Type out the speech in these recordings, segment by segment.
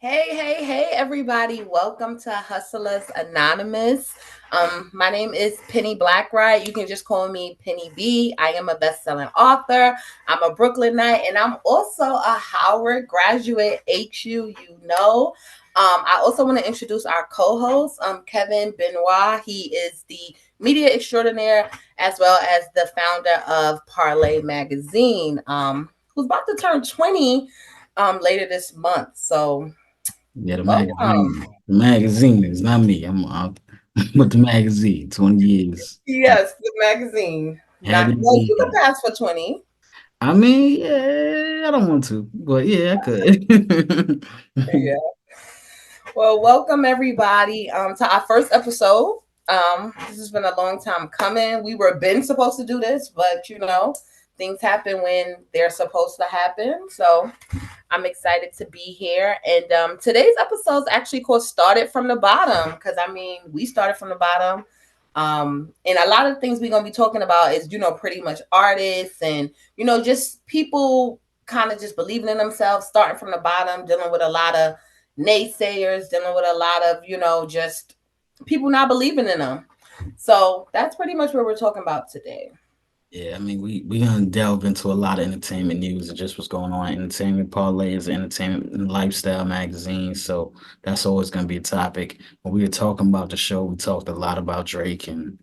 Hey, everybody. Welcome to Hustlers Anonymous. My name is Penny Blackwright. You can just call me Penny B. I am a best-selling author. I'm a Brooklynite, and I'm also a Howard graduate, I also want to introduce our co-host, Kevin Benoit. He is the media extraordinaire as well as the founder of Parle magazine, who's about to turn 20 later this month. So Yeah, the welcome. magazine. The magazine is not me. But the magazine, 20 years. Yes, the magazine. Not Happy to well, be you here. can pass for 20. I mean, yeah, I don't want to, but yeah, I could. Yeah. Well, welcome everybody to our first episode. This has been a long time coming. We were been supposed to do this, but things happen when they're supposed to happen. So I'm excited to be here. And today's episode is actually called Started from the Bottom because we started from the bottom. And a lot of things we're going to be talking about is, pretty much artists and, just people kind of just believing in themselves, starting from the bottom, dealing with a lot of naysayers, dealing with a lot of, just people not believing in them. So that's pretty much what we're talking about today. Yeah, I mean, we gonna delve into a lot of entertainment news and just what's going on. Entertainment Parlay is an entertainment and lifestyle magazine, so that's always gonna be a topic. When we were talking about the show, we talked a lot about Drake and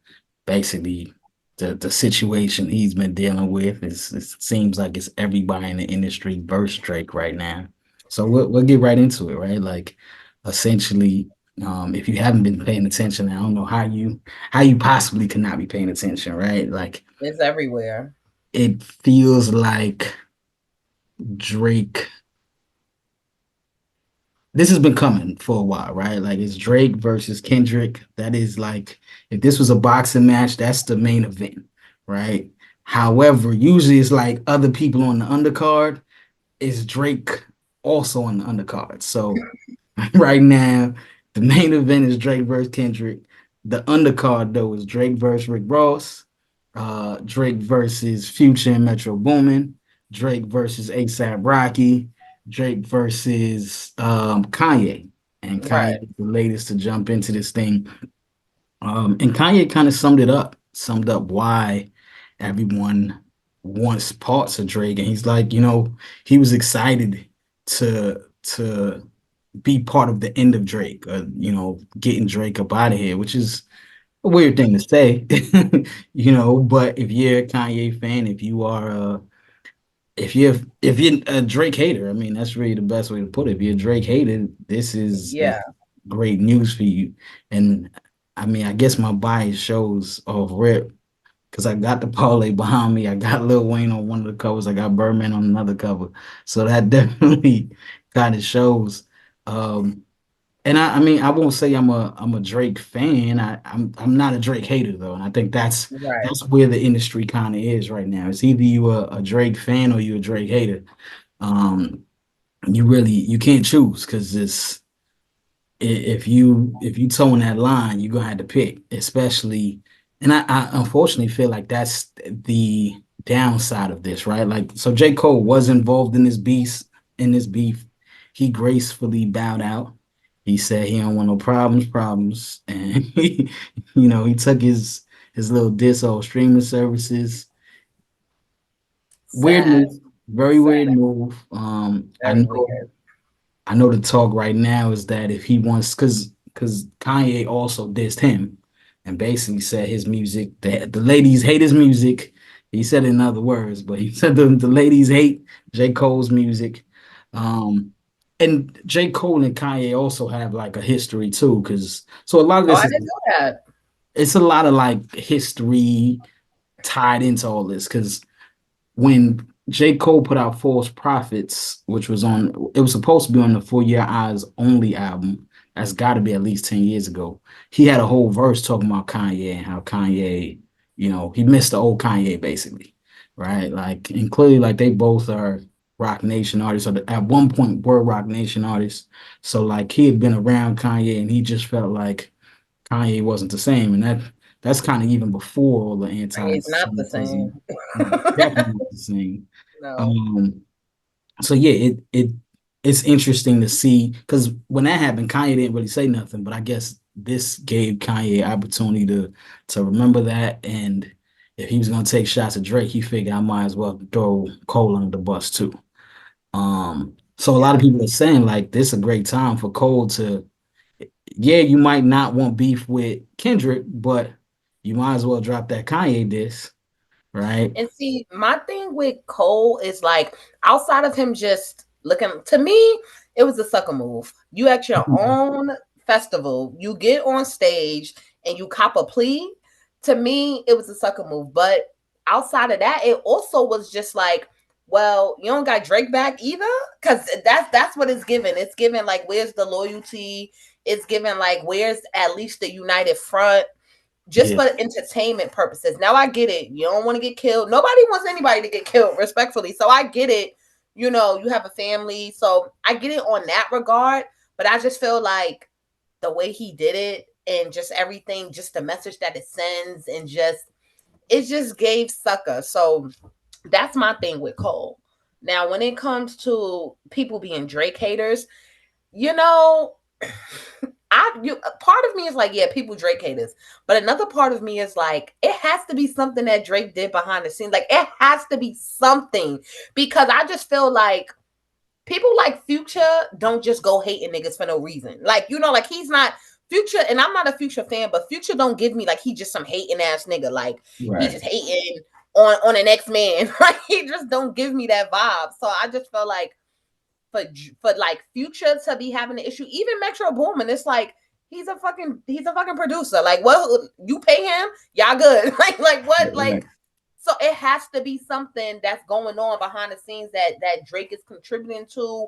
basically the situation he's been dealing with. It seems like it's everybody in the industry versus Drake right now. So we'll get right into it, right? Like essentially, if you haven't been paying attention, I don't know how you possibly cannot be paying attention, right? Like It's everywhere. it feels like Drake. This has been coming for a while, right? Like it's Drake versus Kendrick. That is like if this was a boxing match, that's the main event, right? However, usually it's like other people on the undercard. Is Drake also on the undercard? So right now, the main event is Drake versus Kendrick. The undercard though is Drake versus Rick Ross, Drake versus Future and Metro Boomin, Drake versus ASAP Rocky, Drake versus Kanye, and Right. Kanye is the latest to jump into this thing. And Kanye kind of summed up why everyone wants parts of Drake, and he's like, he was excited to be part of the end of Drake, getting Drake up out of here, which is a weird thing to say, but if you're a Kanye fan, if you're a Drake hater, I mean, that's really the best way to put it. If you're a Drake hater, this is Yeah. great news for you. And I mean, I guess my bias shows off rip because I got the parlay behind me. I got Lil Wayne on one of the covers. I got Birdman on another cover. So that definitely kind of shows. Um, and I mean, I won't say I'm a Drake fan. I'm not a Drake hater though, and I think that's Right. that's where the industry kind of is right now. It's either you a Drake fan or you a Drake hater. Um, you can't choose because if you towing that line, you're gonna have to pick, especially. And I unfortunately feel like that's the downside of this, right? Like, so J. Cole was involved in this beef. He gracefully bowed out. He said he don't want no problems, and he took his little diss off streaming services. Weird Sad. move, very Sad. weird move. I Very know weird. I know the talk right now is that if he wants, because Kanye also dissed him and basically said his music, the ladies hate his music. He said it in other words, but he said the ladies hate J. Cole's music. Um, and J. Cole and Kanye also have like a history too, because so a lot of Oh, this I is didn't know that. it's a lot of like history tied into all this because when J. Cole put out False Prophets, which it was supposed to be on the For Your Eyes Only album. That's got to be at least 10 years ago. He had a whole verse talking about Kanye and how Kanye, he missed the old Kanye basically, right? Like, and clearly, like, they both are Rock Nation artists, or at one point were Rock Nation artists. So, like, he had been around Kanye and he just felt like Kanye wasn't the same. And that's kind of even before all the It's not the same. anti-Semitism, definitely not the same. No. Um, so yeah, it it's interesting to see because when that happened, Kanye didn't really say nothing, but I guess this gave Kanye opportunity to remember that. And if he was gonna take shots at Drake, he figured I might as well throw Cole under the bus too. So a lot of Yeah. people are saying like this is a great time for Cole to, yeah, you might not want beef with Kendrick, but you might as well drop that Kanye diss, right? And see, my thing with Cole is like outside of him just looking to me, it was a sucker move. You at your own festival, you get on stage and you cop a plea. To me, it was a sucker move. But outside of that, it also was just like, well, you don't got Drake back either, because that's what it's given. It's given like, where's the loyalty? It's given like, where's at least the united front? Just Yeah, for entertainment purposes. Now I get it. You don't want to get killed. Nobody wants anybody to get killed, respectfully. So I get it. You know, you have a family. So I get it on that regard. But I just feel like the way he did it and just everything, just the message that it sends, and just it just gave sucker. So that's my thing with Cole. Now, when it comes to people being Drake haters, you know, part of me is like, yeah, people Drake haters, but another part of me is like, it has to be something that Drake did behind the scenes. Like, it has to be something, because I just feel like people like Future don't just go hating niggas for no reason. Like, you know, like he's not Future, and I'm not a Future fan, but Future don't give me like he just some hating ass nigga. Like he right. just hating on an X Man. Like he just don't give me that vibe. So I just felt like for like Future to be having an issue, even Metro Boomin, it's like he's a fucking producer. Like, what, you pay him? Y'all good? Like what? Like, Right. so it has to be something that's going on behind the scenes that Drake is contributing to,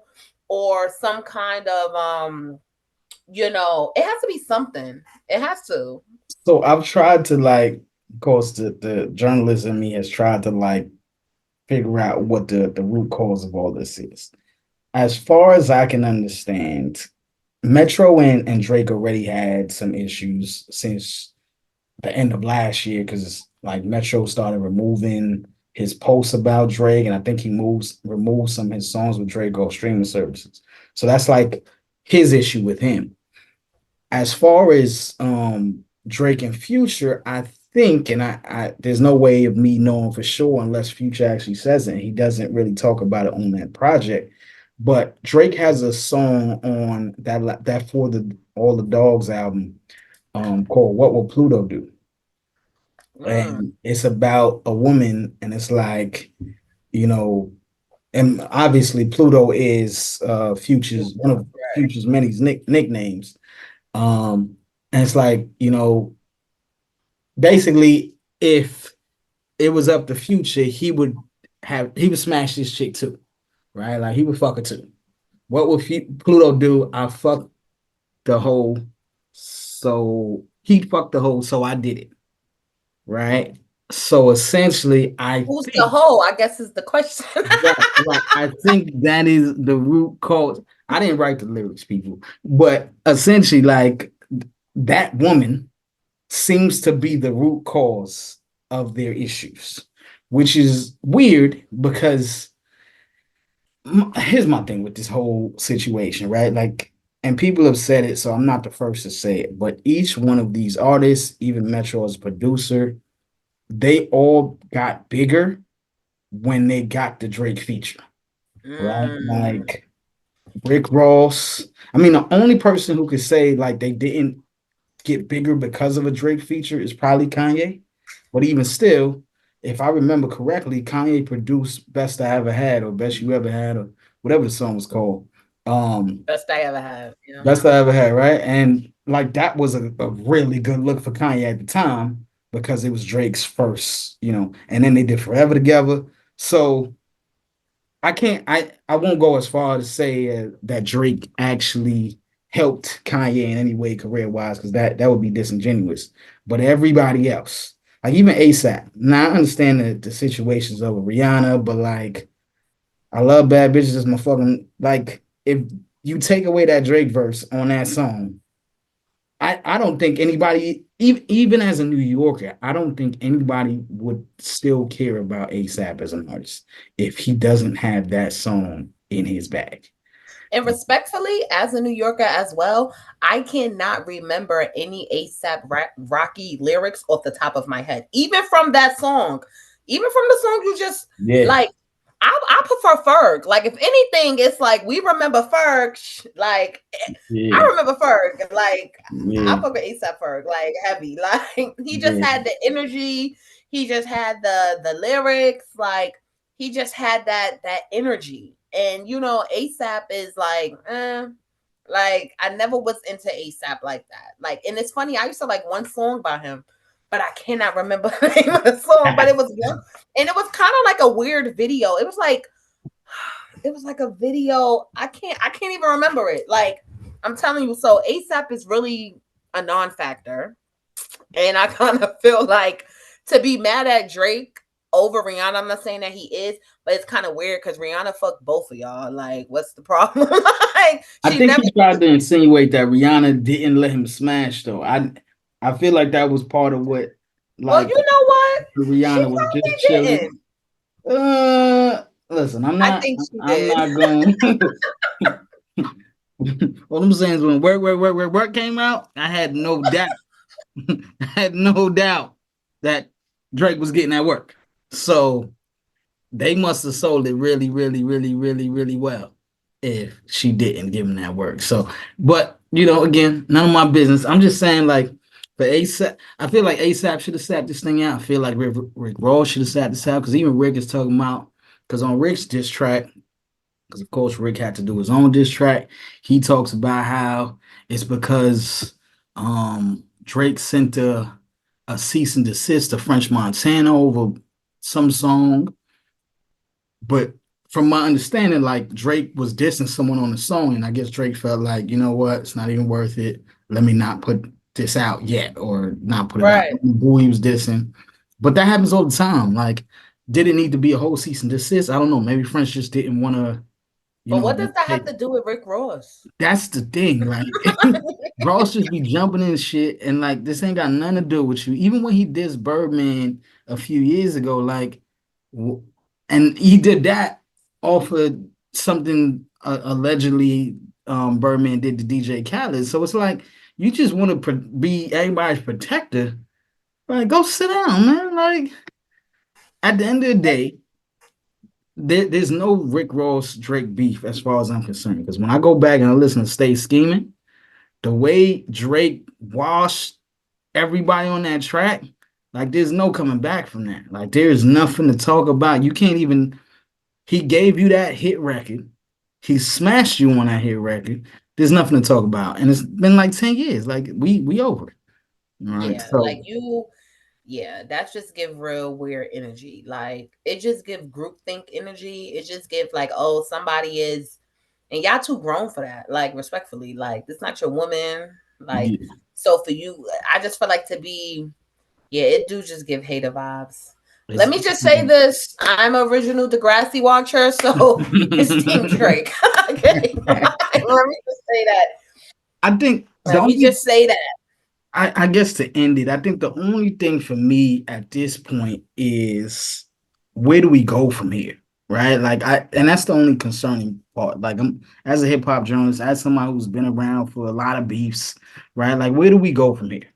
or some kind of it has to be something. It has to. So I've tried to like, of course, the journalist in me has tried to like figure out what the root cause of all this is. As far as I can understand, Metro and Drake already had some issues since the end of last year because like Metro started removing his posts about Drake, and I think he moves removed some of his songs with Drake off streaming services. So that's like his issue with him. As far as Drake and Future, I think, and I there's no way of me knowing for sure unless Future actually says it. And he doesn't really talk about it on that project. But Drake has a song on that for the All the Dogs album called "What Will Pluto Do," Mm, and it's about a woman, and it's like, you know, and obviously Pluto is Future's one of right. Future's many nicknames. And it's like, basically, if it was up to Future, he would smash this chick too, right? Like he would fuck her too. What would Pluto do? I fucked the hoe, so he fucked the hoe, so I did it, right? So essentially, I Who's the think hoe? I guess is the question. right. I think that is the root cause. I didn't write the lyrics, people, but essentially, like that woman seems to be the root cause of their issues, which is weird because here's my thing with this whole situation, right? Like, and people have said it, so I'm not the first to say it, but each one of these artists, even Metro as producer, they all got bigger when they got the Drake feature, right? Mm. Like Rick Ross. I mean, the only person who could say like they didn't get bigger because of a Drake feature is probably Kanye. But even still, if I remember correctly, Kanye produced Best I Ever Had or Best You Ever Had or whatever the song was called. Best I ever had. Yeah. Best I Ever Had, right? And like that was a really good look for Kanye at the time because it was Drake's first, and then they did Forever together. So I won't go as far to say that Drake actually helped Kanye in any way career wise because that would be disingenuous. But everybody else, like even ASAP. Now I understand the situations of Rihanna, but like I love bad bitches as my fucking like if you take away that Drake verse on that song, I don't think anybody, even as a New Yorker, I don't think anybody would still care about ASAP as an artist if he doesn't have that song in his bag. And respectfully, as a New Yorker as well, I cannot remember any ASAP Rocky lyrics off the top of my head. Even from that song, even from the song you just Yeah, like, I prefer Ferg. Like, if anything, it's like we remember Ferg. Like, I yeah, remember Ferg. Like, I yeah, fuck with ASAP Ferg. Like, heavy. Like, he just yeah. had the energy. He just had the lyrics. Like, he just had that energy. And ASAP is like I never was into ASAP like that. Like, and it's funny, I used to like one song by him, but I cannot remember the name of the song. But it was one, and it was kind of like a weird video. It was like a video. I can't even remember it. Like, I'm telling you, so ASAP is really a non-factor. And I kind of feel like to be mad at Drake over Rihanna, I'm not saying that he is, but it's kind of weird because Rihanna fucked both of y'all. Like, what's the problem? Like, I she think never. he tried to insinuate that Rihanna didn't let him smash though. I feel like that was part of what Well, like you know what? She Rihanna was just probably chilling. didn't. Listen, I think she I'm did. not going. What I'm saying is when work came out, I had no doubt. I had no doubt that Drake was getting that work. So they must have sold it really, really, really, really, really well if she didn't give him that work. So, but again, none of my business. I'm just saying, like, for ASAP, I feel like ASAP should have sat this thing out. I feel like Rick Ross should have sat this out because even Rick is talking about because on Rick's diss track, because of course Rick had to do his own diss track. He talks about how it's because Drake sent a cease and desist to French Montana over some song, but from my understanding, like Drake was dissing someone on the song, and I guess Drake felt like, you know what, it's not even worth it. Let me not put this out yet, or not put it out. Right. Who he was dissing, but that happens all the time. Like, did it need to be a whole cease and desist? I don't know. Maybe French just didn't want to, But what does that have take. to do with Rick Ross? That's the thing. Like, Ross just be jumping in shit, and like this ain't got nothing to do with you. Even when he dissed Birdman a few years ago, like, and he did that off of something allegedly Birdman did to DJ Khaled. So it's like you just want to be everybody's protector. Like, go sit down, man. Like, at the end of the day, there's no Rick Ross Drake beef as far as I'm concerned. Because when I go back and I listen to Stay Scheming, the way Drake washed everybody on that track, like there's no coming back from that. Like there's nothing to talk about. You can't even. He gave you that hit record. He smashed you on that hit record. There's nothing to talk about, and it's been like 10 years. Like we over it. All right, Yeah, like so yeah, that's just give real weird energy. Like, it just give groupthink energy. It just give like, oh, somebody is, and y'all too grown for that. Like, respectfully, like, this not your woman. Like, yeah. so for you, I just feel like to be, yeah, it do just give hater vibes. Let It's, me just say this: I'm a original Degrassi watcher, so it's Team Drake. Okay, let me just say that. I think the Let me only just say that. I guess to end it, I think the only thing for me at this point is where do we go from here? Right? Like and that's the only concerning part. Like I'm as a hip hop journalist, as somebody who's been around for a lot of beefs, right? Like where do we go from here?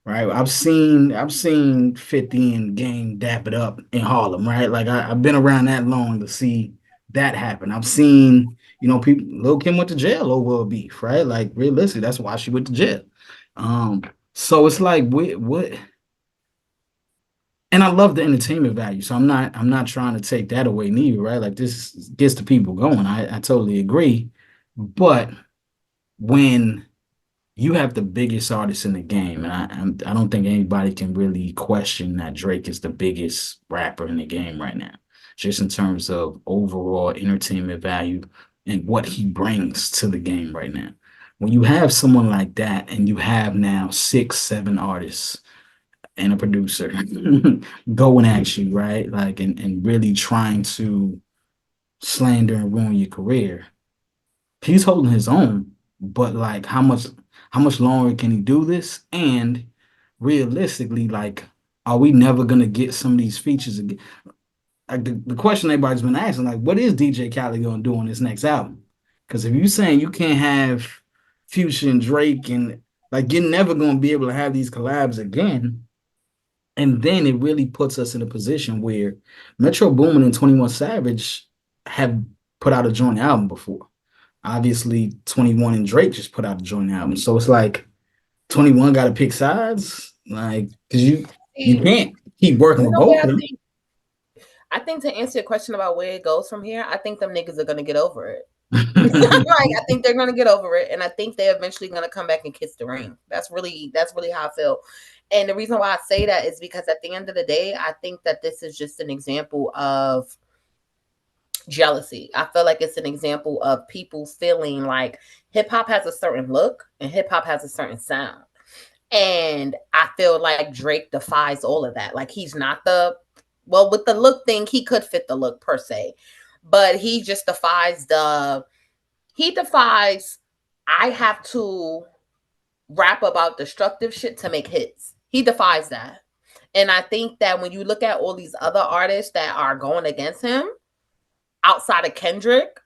Right. I've seen 50 and Game dap it up in Harlem, right? Like I've been around that long to see that happen. I've seen, people Lil Kim went to jail over a beef, right? Like realistically, that's why she went to jail. Um, so it's like what and I love the entertainment value. So I'm not trying to take that away neither, right? Like this gets the people going. I totally agree. But when you have the biggest artist in the game, and I don't think anybody can really question that Drake is the biggest rapper in the game right now, just in terms of overall entertainment value and what he brings to the game right now. When you have someone like that, and you have now 6, 7 artists and a producer going at you, right? Like, and really trying to slander and ruin your career, he's holding his own, but like how much longer can he do this? And realistically, like, are we never gonna get some of these features again? Like the question everybody's been asking, like, what is DJ Khaled gonna do on this next album? Because if you saying you can't have Future and Drake and like you're never gonna be able to have these collabs again, and then it really puts us in a position where Metro Boomin and 21 Savage have put out a joint album before. Obviously, 21 and Drake just put out a joint album. So it's like 21 got to pick sides, like because you See, can't keep working you with know both what of I them. think? I think to answer your question about where it goes from here, I think them niggas are gonna get over it. Like I think they're gonna get over it, and I think they're eventually gonna come back and kiss the ring. That's really how I feel. And the reason why I say that is because at the end of the day, I think that this is just an example of jealousy. I feel like it's an example of people feeling like hip hop has a certain look and hip hop has a certain sound. And I feel like Drake defies all of that. Like he's not the well with the look thing, he could fit the look per se. But he defies I have to rap about destructive shit to make hits. He defies that. And I think that when you look at all these other artists that are going against him outside of Kendrick,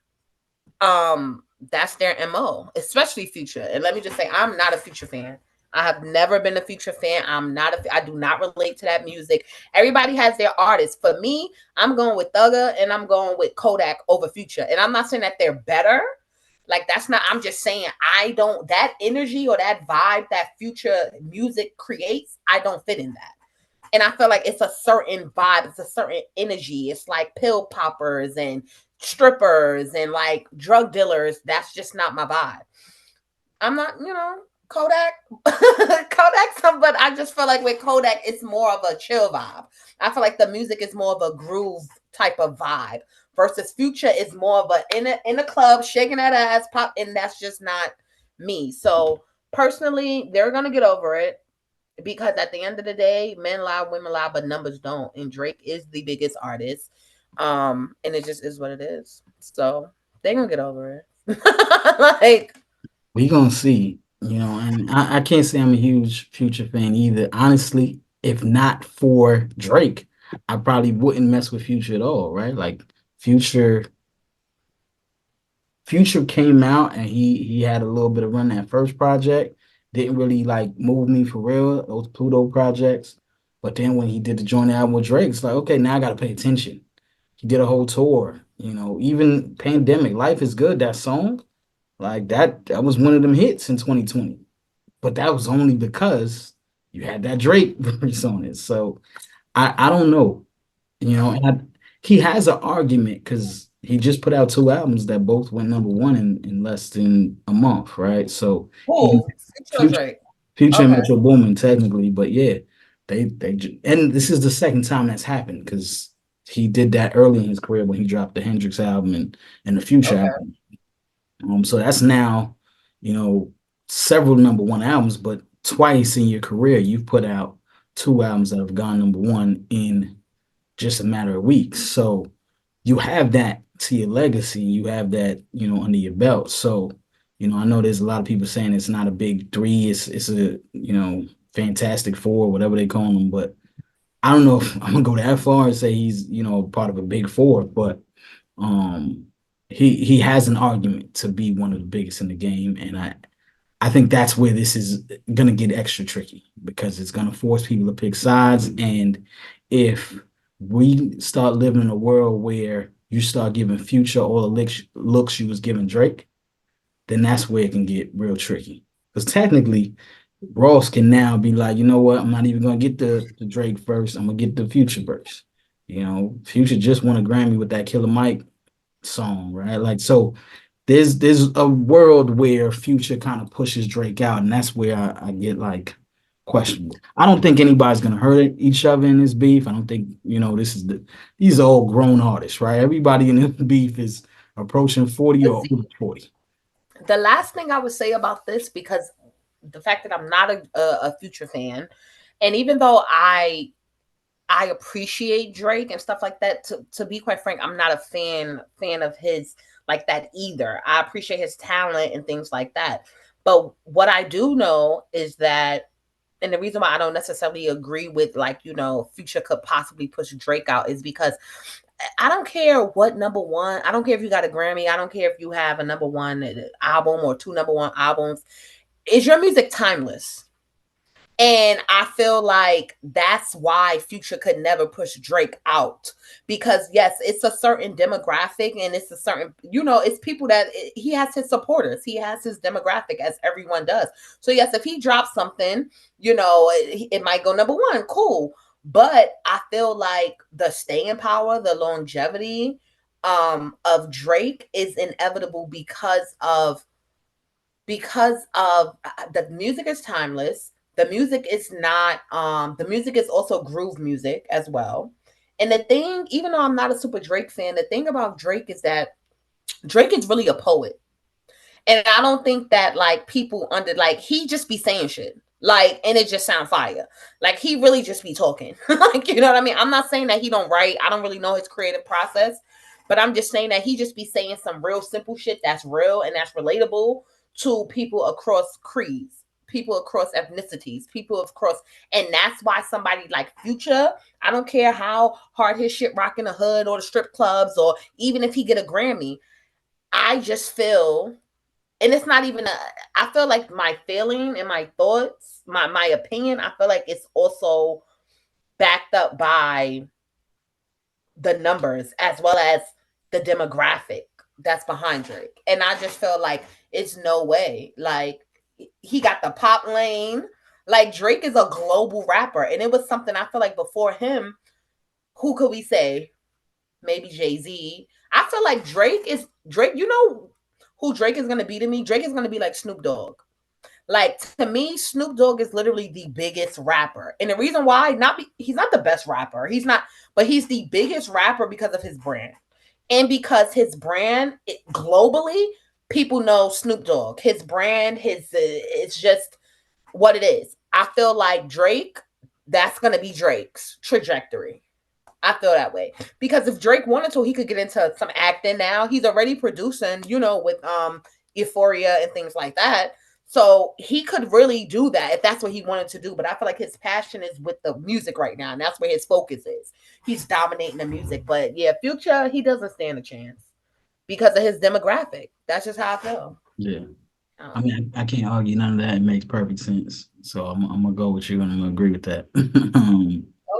that's their MO, especially Future. And let me just say, I'm not a Future fan. I have never been a Future fan. I do not relate to that music. Everybody has their artists. For me, I'm going with Thugger and I'm going with Kodak over Future. And I'm not saying that they're better. Like that's not, I'm just saying I don't, that energy or that vibe that Future music creates, I don't fit in that. And I feel like it's a certain vibe, it's a certain energy. It's like pill poppers and strippers and like drug dealers. That's just not my vibe. I'm not, Kodak, Kodak, but I just feel like with Kodak, it's more of a chill vibe. I feel like the music is more of a groove type of vibe versus Future is more of a in a club shaking that ass pop, and that's just not me. So personally, they're gonna get over it because at the end of the day, men lie, women lie, but numbers don't. And Drake is the biggest artist. And it just is what it is. So they're gonna get over it. Like, We gonna see, and I can't say I'm a huge Future fan either. Honestly, if not for Drake, I probably wouldn't mess with Future at all, right? Like Future Future came out and he had a little bit of run that first project. Didn't really like move me for real, those Pluto projects. But then when he did the joint album with Drake, it's like, okay, now I gotta pay attention. He did a whole tour, even Pandemic, Life is Good, that song, like that was one of them hits in 2020. But that was only because you had that Drake verse on it. So I don't know. And he has an argument because he just put out two albums that both went number one in less than a month, right? So he who? Future or Future, Drake? Future and Okay. Metro Boomin technically, but yeah, and this is the second time that's happened because he did that early in his career when he dropped the Hendrix album and the Future Okay. album. So that's now, several number one albums, but twice in your career you've put out two albums that have gone number one in just a matter of weeks. So you have that to your legacy. You have that, under your belt. So, I know there's a lot of people saying it's not a big three. It's a, fantastic four, whatever they call them. But I don't know if I'm gonna go that far and say he's, part of a big four, but um he has an argument to be one of the biggest in the game. And I think that's where this is going to get extra tricky because it's going to force people to pick sides. And if we start living in a world where you start giving Future all the looks you was giving Drake, then that's where it can get real tricky. Because technically, Ross can now be like, you know what? I'm not even going to get the Drake first. I'm going to get the Future first. Future just won a Grammy with that Killer Mike song, right? Like, so there's a world where Future kind of pushes Drake out, and that's where I get like questionable. I don't think anybody's gonna hurt each other in this beef. I don't think this is these are all grown artists, right? Everybody in this beef is approaching 40 But or over see, 40. the last thing I would say about this, because the fact that I'm not a Future fan, and even though I appreciate Drake and stuff like that. To be quite frank, I'm not a fan of his like that either. I appreciate his talent and things like that. But what I do know is that, and the reason why I don't necessarily agree with like Future could possibly push Drake out is because I don't care what number one. I don't care if you got a Grammy. I don't care if you have a number one album or two number one albums. Is your music timeless? And I feel like that's why Future could never push Drake out. Because yes, it's a certain demographic and it's a certain, it's people that he has his supporters. He has his demographic as everyone does. So yes, if he drops something, it might go number one. Cool. But I feel like the staying power, the longevity of Drake is inevitable because of the music is timeless. The music is not the music is also groove music as well. And the thing, even though I'm not a super Drake fan, the thing about Drake is that Drake is really a poet. And I don't think that like people under like he just be saying shit. Like and it just sound fire. Like he really just be talking. Like you know what I mean? I'm not saying that he don't write. I don't really know his creative process, but I'm just saying that he just be saying some real simple shit that's real and that's relatable to people across creeds, people across ethnicities, people across and that's why somebody like Future, I don't care how hard his shit rock in the hood or the strip clubs or even if he get a Grammy, I just feel and it's not even a I feel like my feeling and my thoughts, my opinion, I feel like it's also backed up by the numbers as well as the demographic that's behind Drake. And I just feel like it's no way. Like he got the pop lane. Like Drake is a global rapper. And it was something I feel like before him, who could we say? Maybe Jay-Z. I feel like Drake, who Drake is gonna be to me? Drake is gonna be like Snoop Dogg. Like to me, Snoop Dogg is literally the biggest rapper, and the reason why he's not the best rapper. He's not, but he's the biggest rapper because of his brand, and because his brand globally, people know Snoop Dogg. His brand, it's just what it is. I feel like Drake, that's gonna be Drake's trajectory. I feel that way because if Drake wanted to, he could get into some acting now. He's already producing, with Euphoria and things like that. So he could really do that if that's what he wanted to do. But I feel like his passion is with the music right now, and that's where his focus is. He's dominating the music. But yeah, Future, he doesn't stand a chance because of his demographic. That's just how I feel. Yeah. I Um, mean, I can't argue none of that. It makes perfect sense. So I'm gonna go with you and I'm gonna agree with that.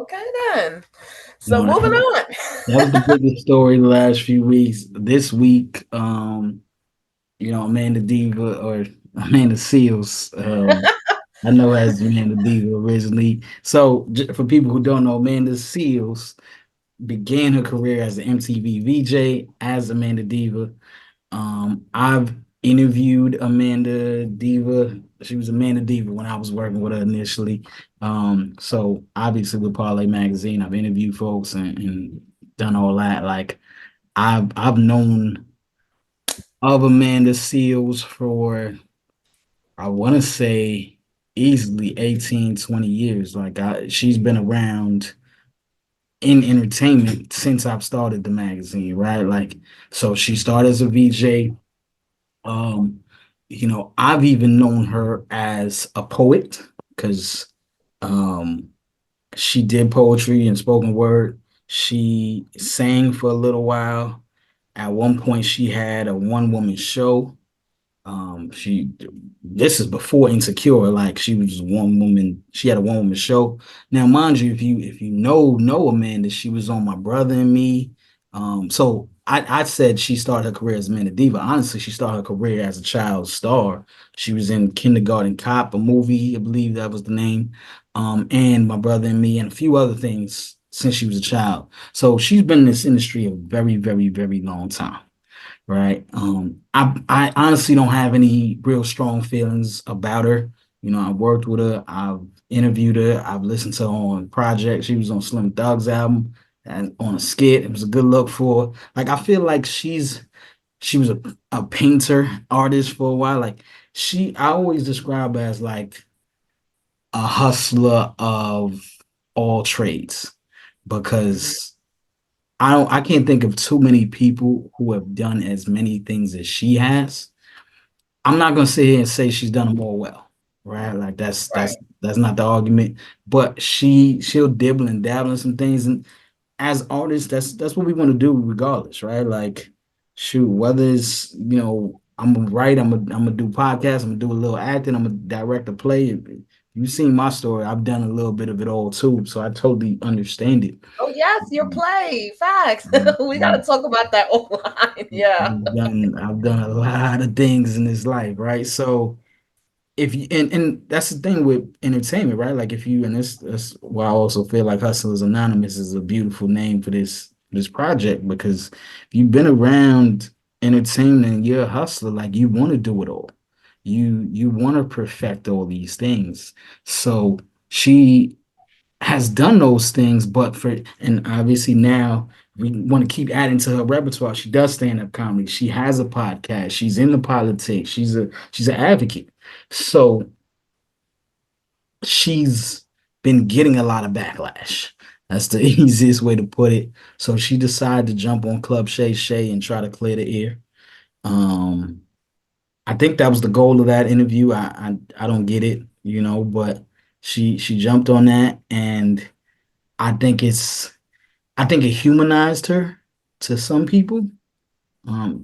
okay then. You So know, moving on. that was the biggest story the last few weeks. This week, Amanda Diva or Amanda Seals, I know as Amanda Diva originally. So for people who don't know, Amanda Seals began her career as an MTV VJ as Amanda Diva. I've interviewed Amanda Diva. She was Amanda Diva when I was working with her initially. So obviously with Parle magazine, I've interviewed folks and done all that. Like I've known of Amanda Seals for I want to say easily 18, 20 years. Like she's been around in entertainment since I've started the magazine, right? Like so she started as a VJ. Um, I've even known her as a poet because um, she did poetry and spoken word. She sang for a little while. At one point, she had a one-woman show. She this is before Insecure, like she was just one woman, she had a one-woman show. Now, mind you, if you know Amanda, she was on My Brother and Me. So I said she started her career as Amanda Diva. Honestly, she started her career as a child star. She was in Kindergarten Cop, a movie, I believe that was the name. And My Brother and Me, and a few other things since she was a child. So she's been in this industry a very, very, very long time, right? I honestly don't have any real strong feelings about her. I worked with her, I've interviewed her, I've listened to her on projects. She was on Slim Thug's album and on a skit. It was a good look for her. Like I feel like she was a painter artist for a while. Like I always describe her as like a hustler of all trades because I can't think of too many people who have done as many things as she has. I'm not gonna sit here and say she's done them all well, right? Like that's right. that's that's not the argument. But she'll dibble and dabble in some things, and as artists, that's what we want to do regardless, right? Like, shoot, whether it's I'm gonna write, I'm gonna do podcasts, I'm gonna do a little acting, I'm gonna direct a play. You've seen my story. I've done a little bit of it all too, so I totally understand it. Oh yes, your Um, play. Facts. We gotta I've, talk about that offline. Yeah. I've done a lot of things in this life, right? So if you and that's the thing with entertainment, right? Like if you and that's why I also feel like Hustlers Anonymous is a beautiful name for this project because if you've been around entertainment and you're a hustler, like you want to do it all. You want to perfect all these things. So she has done those things, but for and obviously now we want to keep adding to her repertoire. She does stand-up comedy. She has a podcast. She's in the politics. She's an advocate. So she's been getting a lot of backlash. That's the easiest way to put it. So she decided to jump on Club Shay Shay and try to clear the air. Um, I think that was the goal of that interview. I don't get it, but she jumped on that, and I think it's I think it humanized her to some people,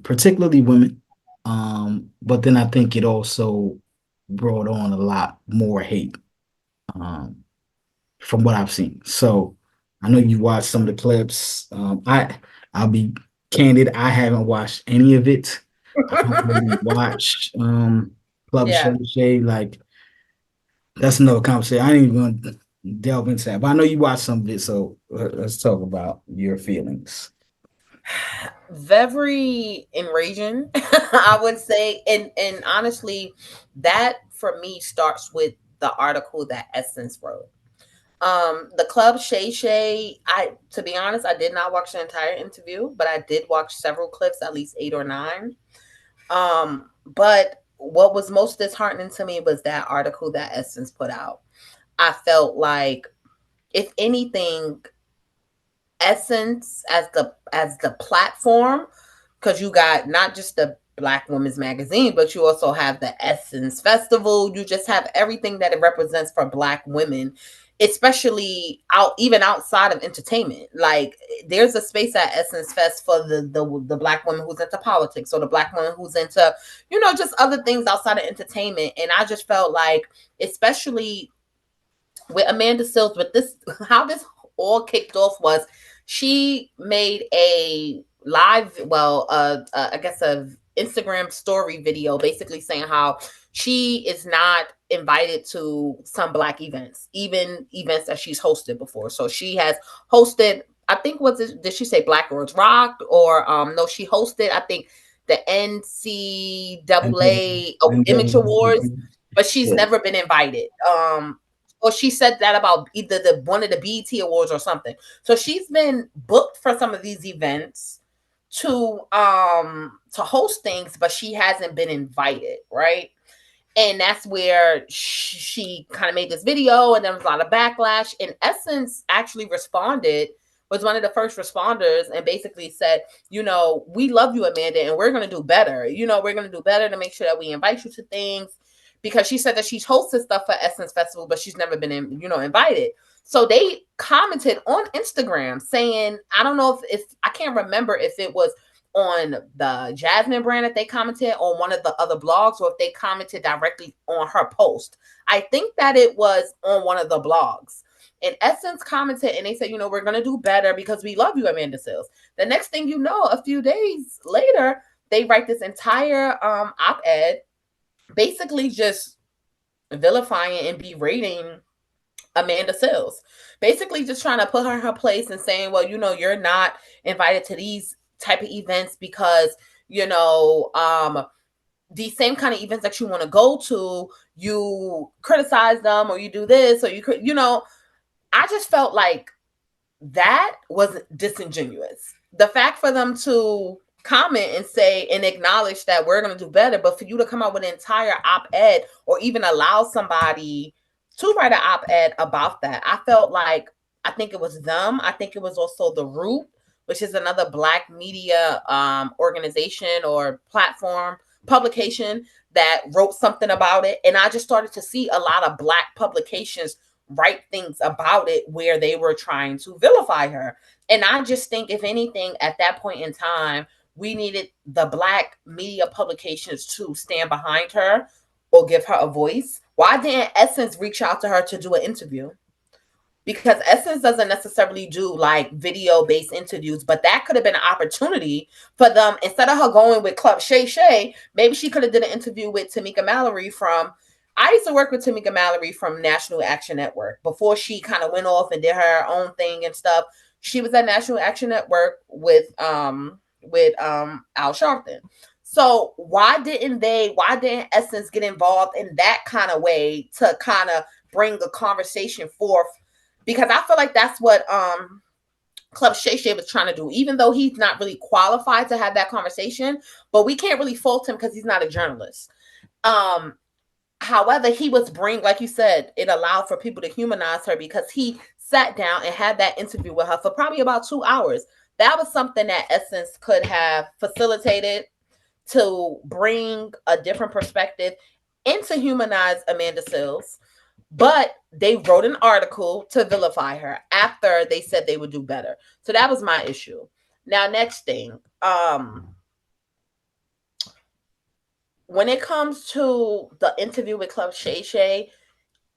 particularly women. But then I think it also brought on a lot more hate. Um, from what I've seen. So I know you watched some of the clips. I'll be candid. I haven't watched any of it. I haven't really watched Club Yeah. Shay Shay. Like that's another conversation. I ain't even going to delve into that. But I know you watched some of it. So let's talk about your feelings. Very enraging, I would say. And honestly, that for me starts with the article that Essence wrote. The Club Shay Shay, I to be honest, I did not watch the entire interview, but I did watch several clips, at least 8 or 9. But what was most disheartening to me was that article that Essence put out. I felt like, if anything, Essence as the platform, because you got not just the Black Women's Magazine, but you also have the Essence Festival. You just have everything that it represents for Black women, especially even outside of entertainment. Like there's a space at Essence Fest for the Black woman who's into politics, or the Black woman who's into just other things outside of entertainment. And I just felt like, especially with Amanda Sills, but this how this all kicked off was she made a live, well, I guess a Instagram story video, basically saying how she is not invited to some Black events, even events that she's hosted before. So she has hosted, I think, did she say Black Girls Rock, or no, she hosted, I think, the And NCAA and Image Awards, but she's yeah, never been invited. Or she said that about either the one of the BET Awards or something. So she's been booked for some of these events to host things, but she hasn't been invited, right? And that's where she kind of made this video, and there was a lot of backlash. And Essence actually responded, was one of the first responders, and basically said, we love you, Amanda, and we're going to do better. We're going to do better to make sure that we invite you to things, because she said that she's hosted stuff for Essence Festival, but she's never been invited. So they commented on Instagram saying, I don't know if I can't remember if it was on the Jasmine brand that they commented on one of the other blogs, or if they commented directly on her post. I think that it was on one of the blogs. And Essence commented, and they said, we're going to do better because we love you, Amanda Sills. The next thing you know, a few days later, they write this entire op-ed, basically just vilifying and berating Amanda Sills, basically just trying to put her in her place and saying, well, you're not invited to these type of events because, these same kind of events that you want to go to, you criticize them, or you do this, or I just felt like that was disingenuous. The fact for them to comment and say and acknowledge that we're going to do better, but for you to come out with an entire op-ed, or even allow somebody to write an op-ed about that, I felt like, I think it was them. I think it was also The Root, which is another Black media organization or platform publication, that wrote something about it. And I just started to see a lot of Black publications write things about it where they were trying to vilify her. And I just think, if anything, at that point in time, we needed the black media publications to stand behind her or give her a voice. Why didn't Essence reach out to her to do an interview? Because Essence doesn't necessarily do like video based interviews, but that could have been an opportunity for them. Instead of her going with Club Shay Shay, maybe she could have did an interview with Tamika Mallory from. I used to work with Tamika Mallory from National Action Network before she kind of went off and did her own thing and stuff. She was at National Action Network with Al Sharpton. So why didn't Essence get involved in that kind of way to kind of bring the conversation forth, because I feel like that's what Club Shay Shay was trying to do, even though he's not really qualified to have that conversation. But we can't really fault him because he's not a journalist. Um, However, he was like you said, it allowed for people to humanize her because he sat down and had that interview with her for probably about 2 hours. That was something that Essence could have facilitated to bring a different perspective and to humanize Amanda Seales. But they wrote an article to vilify her after they said they would do better. So that was my issue. Now, next thing, when it comes to the interview with Club Shay Shay,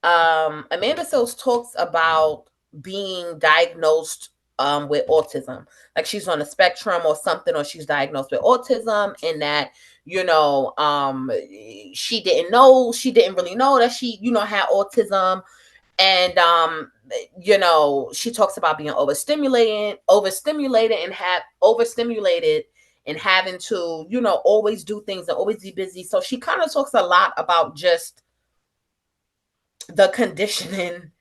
Amanda Seales talks about being diagnosed with autism, like she's on a spectrum or something, or she's diagnosed with autism, and that she didn't really know that she had autism. And she talks about being overstimulated and have overstimulated and having to always do things and always be busy. So she kind of talks a lot about just the conditioning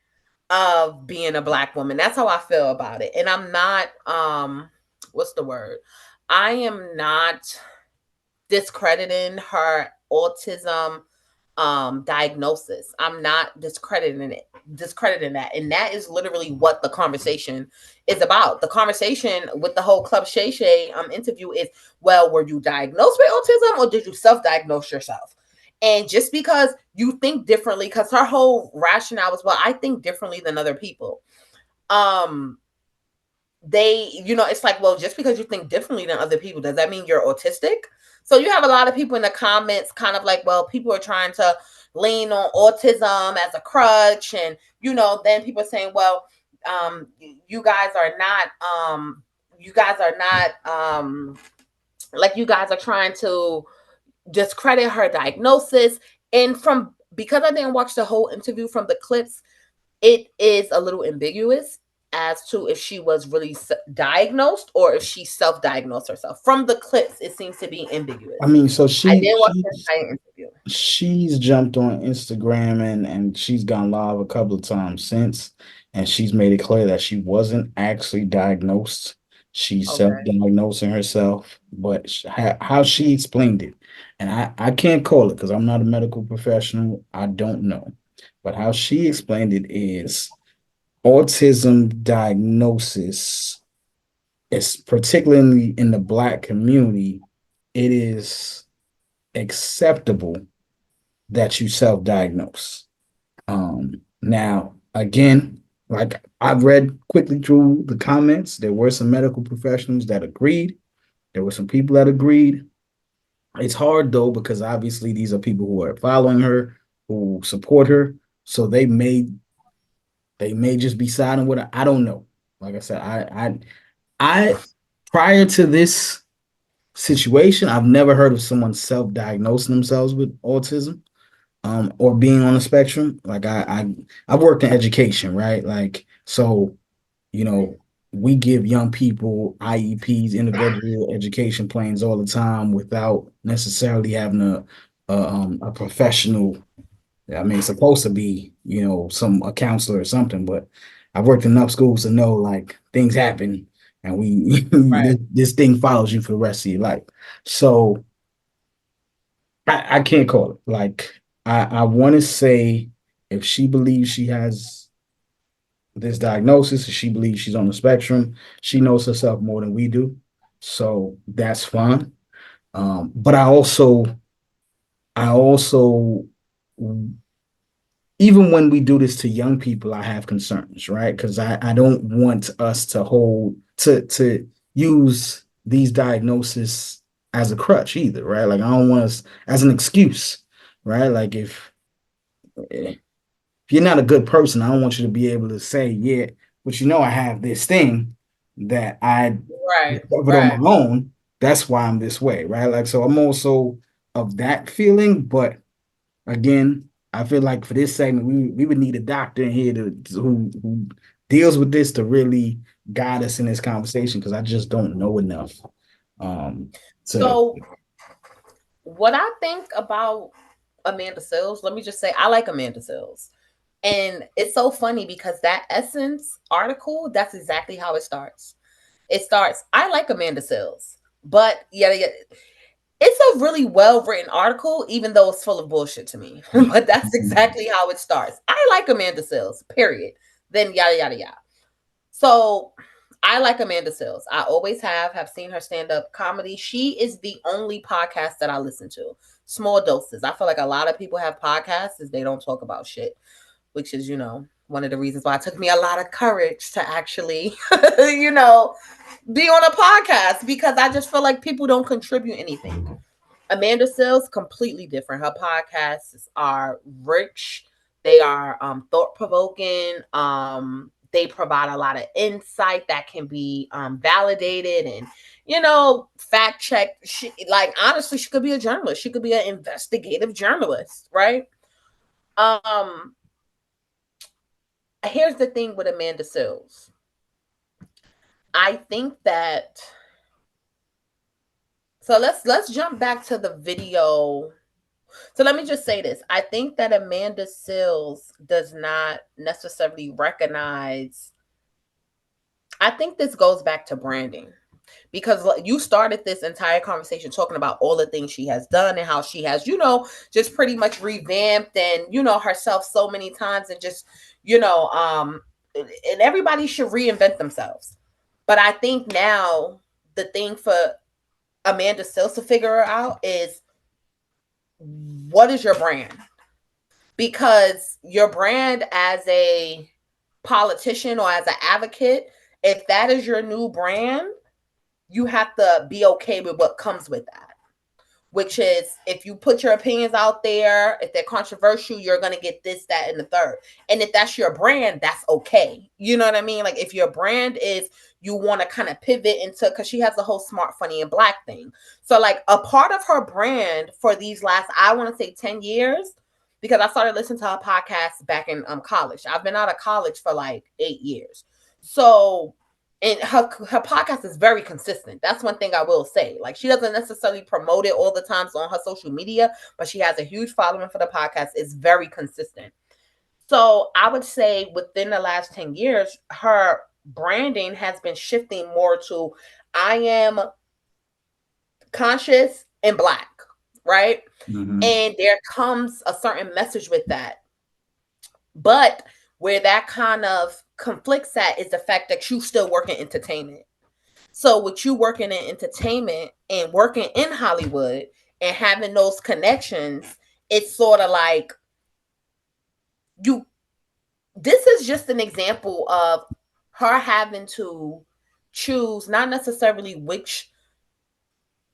of being a black woman. That's how I feel about it. And I'm not what's the word? I am not discrediting her autism diagnosis. I'm not discrediting that. And that is literally what the conversation is about. The conversation with the whole Club Shay Shay interview is, well, were you diagnosed with autism or did you self-diagnose yourself? And just because you think differently, because her whole rationale was, well, I think differently than other people. Um, it's like, well, just because you think differently than other people, does that mean you're autistic? So you have a lot of people in the comments kind of like, well, people are trying to lean on autism as a crutch. And, then people are saying, well, you guys are not, like, you guys are trying to discredit her diagnosis. And because I didn't watch the whole interview, from the clips, it is a little ambiguous as to if she was really diagnosed or if she self-diagnosed herself. From the clips, it seems to be ambiguous. I mean, so I she didn't watch the she's entire interview. she's jumped on Instagram and she's gone live a couple of times since, and she's made it clear that she wasn't actually diagnosed. She's Okay. self-diagnosing herself, but how she explained it, and I can't call it because I'm not a medical professional. I don't know, but how she explained it is autism diagnosis is particularly in the black community. It is acceptable that you self-diagnose. Now, again, like I've read quickly through the comments, there were some medical professionals that agreed. There were some people that agreed. It's hard though, because obviously these are people who are following her, who support her. So they may just be siding with her. I don't know. Like I said, I prior to this situation, I've never heard of someone self-diagnosing themselves with autism, or being on the spectrum. Like I've worked in education, right? Like, so, you know, we give young people IEPs, individual education plans, all the time without necessarily having a professional. I mean, it's supposed to be, a counselor or something, but I've worked in enough schools to know like things happen, and Right. this thing follows you for the rest of your life. So I can't call it. Like I want to say, if she believes she has this diagnosis, if she believes she's on the spectrum, she knows herself more than we do. So that's fine. But I also even when we do this to young people, I have concerns, right? Because I don't want us to hold to use these diagnoses as a crutch either, right? Like I don't want us as an excuse, right? Like if you're not a good person, I don't want you to be able to say, yeah, but I have this thing that I Right, discovered on my right. own. That's why I'm this way, right? Like, so I'm also of that feeling, but again, I feel like for this segment, we would need a doctor in here who deals with this to really guide us in this conversation because I just don't know enough. Um, to So what I think about Amanda Seales, let me just say I like Amanda Seales. And it's so funny because that Essence article, that's exactly how it starts. It starts, I like Amanda Seales, but yeah, it's a really well written article, even though it's full of bullshit to me. But that's exactly how it starts. I like Amanda Seales, period. Then yada yada yada. So I like Amanda Seales. I always have seen her stand up comedy. She is the only podcast that I listen to. Small doses. I feel like a lot of people have podcasts is they don't talk about shit, which is, one of the reasons why it took me a lot of courage to actually, you know, be on a podcast because I just feel like people don't contribute anything. Amanda Seales, completely different. Her podcasts are rich. They are thought provoking. They provide a lot of insight that can be validated and fact checked. Like honestly, she could be a journalist. She could be an investigative journalist, right? Um, Here's the thing with Amanda Seales. I think that let's jump back to the video. So let me just say this. I think that Amanda Seales does not necessarily recognize. I think this goes back to branding because you started this entire conversation talking about all the things she has done and how she has, just pretty much revamped and, herself so many times and just, and everybody should reinvent themselves. But I think now the thing for Amanda Seales to figure out is what is your brand? Because your brand as a politician or as an advocate, if that is your new brand, you have to be okay with what comes with that. Which is if you put your opinions out there, if they're controversial, you're gonna get this, that, and the third. And if that's your brand, that's okay. You know what I mean? Like if your brand is you want to kind of pivot into because she has the whole smart, funny, and black thing. So like a part of her brand for these last, I want to say 10 years, because I started listening to her podcast back in college. I've been out of college for like 8 years. So and her podcast is very consistent. That's one thing I will say. Like she doesn't necessarily promote it all the times on her social media, but she has a huge following for the podcast. It's very consistent. So I would say within the last 10 years, her branding has been shifting more to I am conscious and black, right? Mhm. And there comes a certain message with that. But where that kind of conflicts at is the fact that you still work in entertainment. So with you working in entertainment and working in Hollywood and having those connections, it's sort of like you this is just an example of her having to choose not necessarily which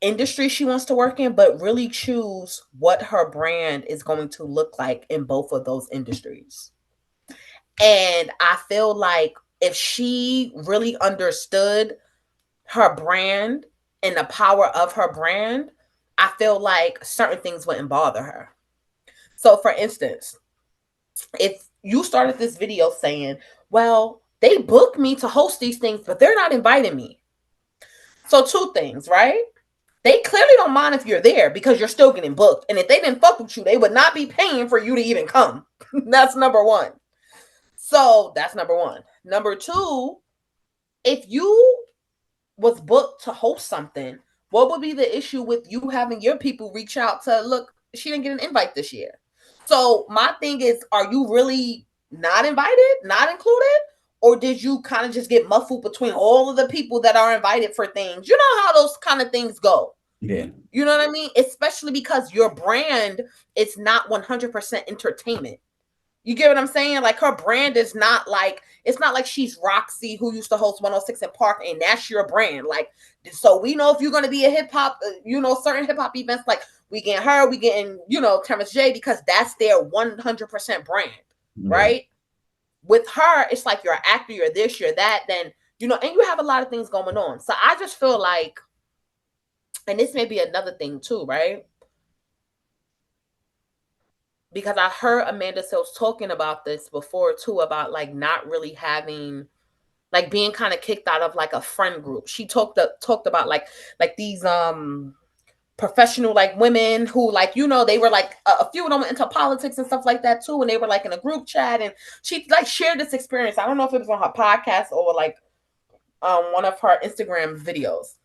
industry she wants to work in, but really choose what her brand is going to look like in both of those industries. And I feel like if she really understood her brand and the power of her brand, I feel like certain things wouldn't bother her. So, for instance, if you started this video saying, well, they booked me to host these things, but they're not inviting me. So, two things, right? They clearly don't mind if you're there because you're still getting booked. And if they didn't fuck with you, they would not be paying for you to even come. That's number one. So, that's number one. Number two, if you was booked to host something, what would be the issue with you having your people reach out to look? She didn't get an invite this year. So my thing is, are you really not invited, not included, or did you kind of just get muffled between all of the people that are invited for things? You know how those kind of things go. Yeah. You know what I mean? Especially because your brand is not 100% entertainment. You get what I'm saying? Like her brand is not like it's not like she's Roxy who used to host 106 in Park and that's your brand. Like so we know if you're gonna be a hip hop, certain hip hop events like we getting her, we getting Terrence J because that's their 100% brand, Yeah. right? With her, it's like you're an actor, you're this, you're that. Then and you have a lot of things going on. So I just feel like, and this may be another thing too, right? Because I heard Amanda Sills talking about this before too, about like not really having like being kind of kicked out of like a friend group. She talked about like these professional like women who like they were like a few of them went into politics and stuff like that too, and they were like in a group chat, and she like shared this experience. I don't know if it was on her podcast or like one of her Instagram videos,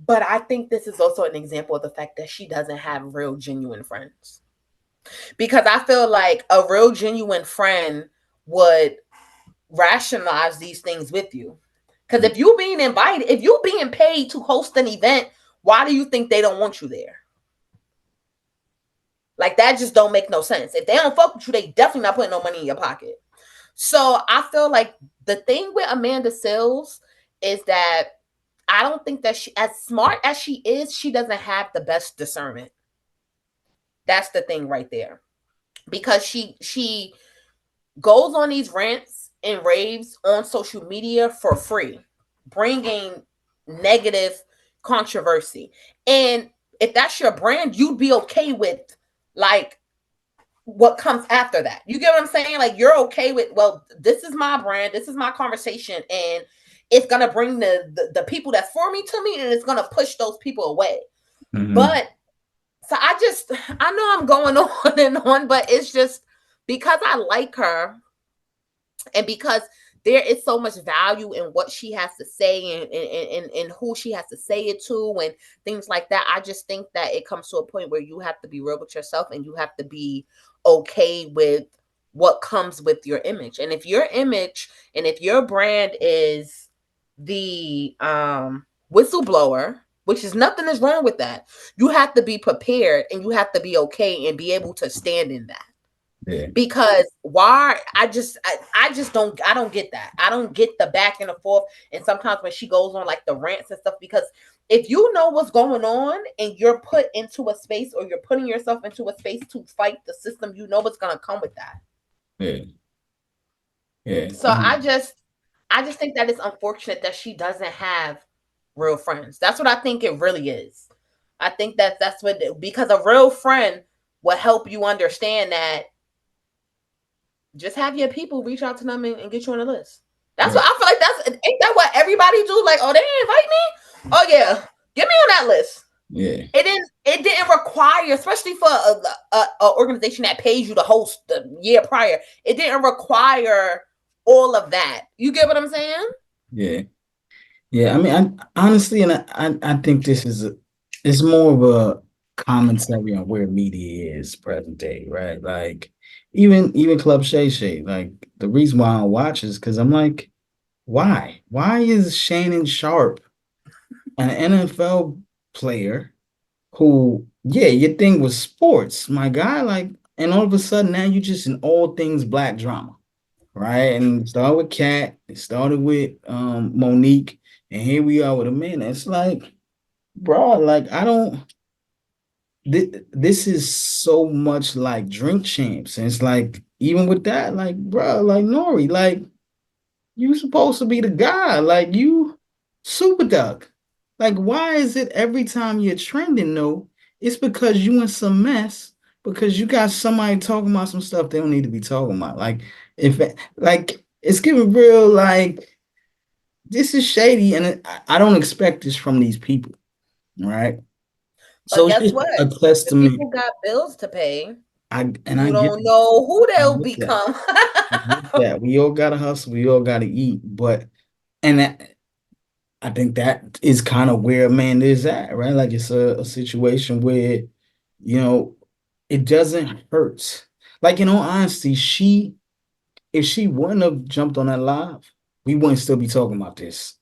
but I think this is also an example of the fact that she doesn't have real genuine friends, because I feel like a real genuine friend would rationalize these things with you. Because if you being invited, if you being paid to host an event, why do you think they don't want you there? Like that just don't make no sense. If they don't fuck with you, they definitely not putting no money in your pocket. So I feel like the thing with Amanda Sills is that I don't think that she, as smart as she is, she doesn't have the best discernment. That's the thing right there, because she goes on these rants and raves on social media for free, bringing negative controversy. And if that's your brand, you'd be okay with like what comes after that. You get what I'm saying? Like you're okay with, well, this is my brand, this is my conversation, and it's gonna bring the people that's for me to me, and it's gonna push those people away. Mm-hmm. But so I know I'm going on and on, but it's just because I like her and because there is so much value in what she has to say and who she has to say it to and things like that. I just think that it comes to a point where you have to be real with yourself and you have to be okay with what comes with your image. And if your image and if your brand is the whistleblower, which is nothing is wrong with that, you have to be prepared and you have to be okay and be able to stand in that. Yeah. Because why I just don't get that. I don't get the back and the forth. And sometimes when she goes on like the rants and stuff, because if you know what's going on and you're put into a space or you're putting yourself into a space to fight the system, you know what's gonna come with that. Yeah. Yeah. So I just think that it's unfortunate that she doesn't have real friends. That's what I think it really is. I think that's what, because a real friend will help you understand that. Just have your people reach out to them and get you on the list. That's Yeah. what I feel like. Ain't that what everybody do? Like, oh, they didn't invite me. Oh yeah, get me on that list. Yeah. It didn't require, especially for a organization that pays you to host the year prior. It didn't require all of that. You get what I'm saying? Yeah. Yeah. I mean, I honestly, and I think this is it's more of a commentary on where media is present day, right? Like even Club Shay Shay, like the reason why I watch is because I'm like, why? Why is Shannon Sharp an NFL player who, yeah, your thing was sports, my guy, like, and all of a sudden now you just in all things black drama, right? And it started with Kat, it started with Monique, and here we are with Amanda. It's like, bro, like I don't. This is so much like Drink Champs, and it's like even with that, like, bro, like Nori, like you supposed to be the guy, like you super duck. Like, why is it every time you're trending, though, it's because you in some mess because you got somebody talking about some stuff they don't need to be talking about. Like, if like it's getting real, like this is shady, and I don't expect this from these people, right? But So it's guess just what? a The testament. people got bills to pay. I You get don't know who I they'll get that. become. I get that. We all gotta hustle. We all gotta eat. But and that, I think that is kind of where Amanda is at, right? Like it's a situation where, you know, it doesn't hurt. Like in all honesty, if she wouldn't have jumped on that live, we wouldn't still be talking about this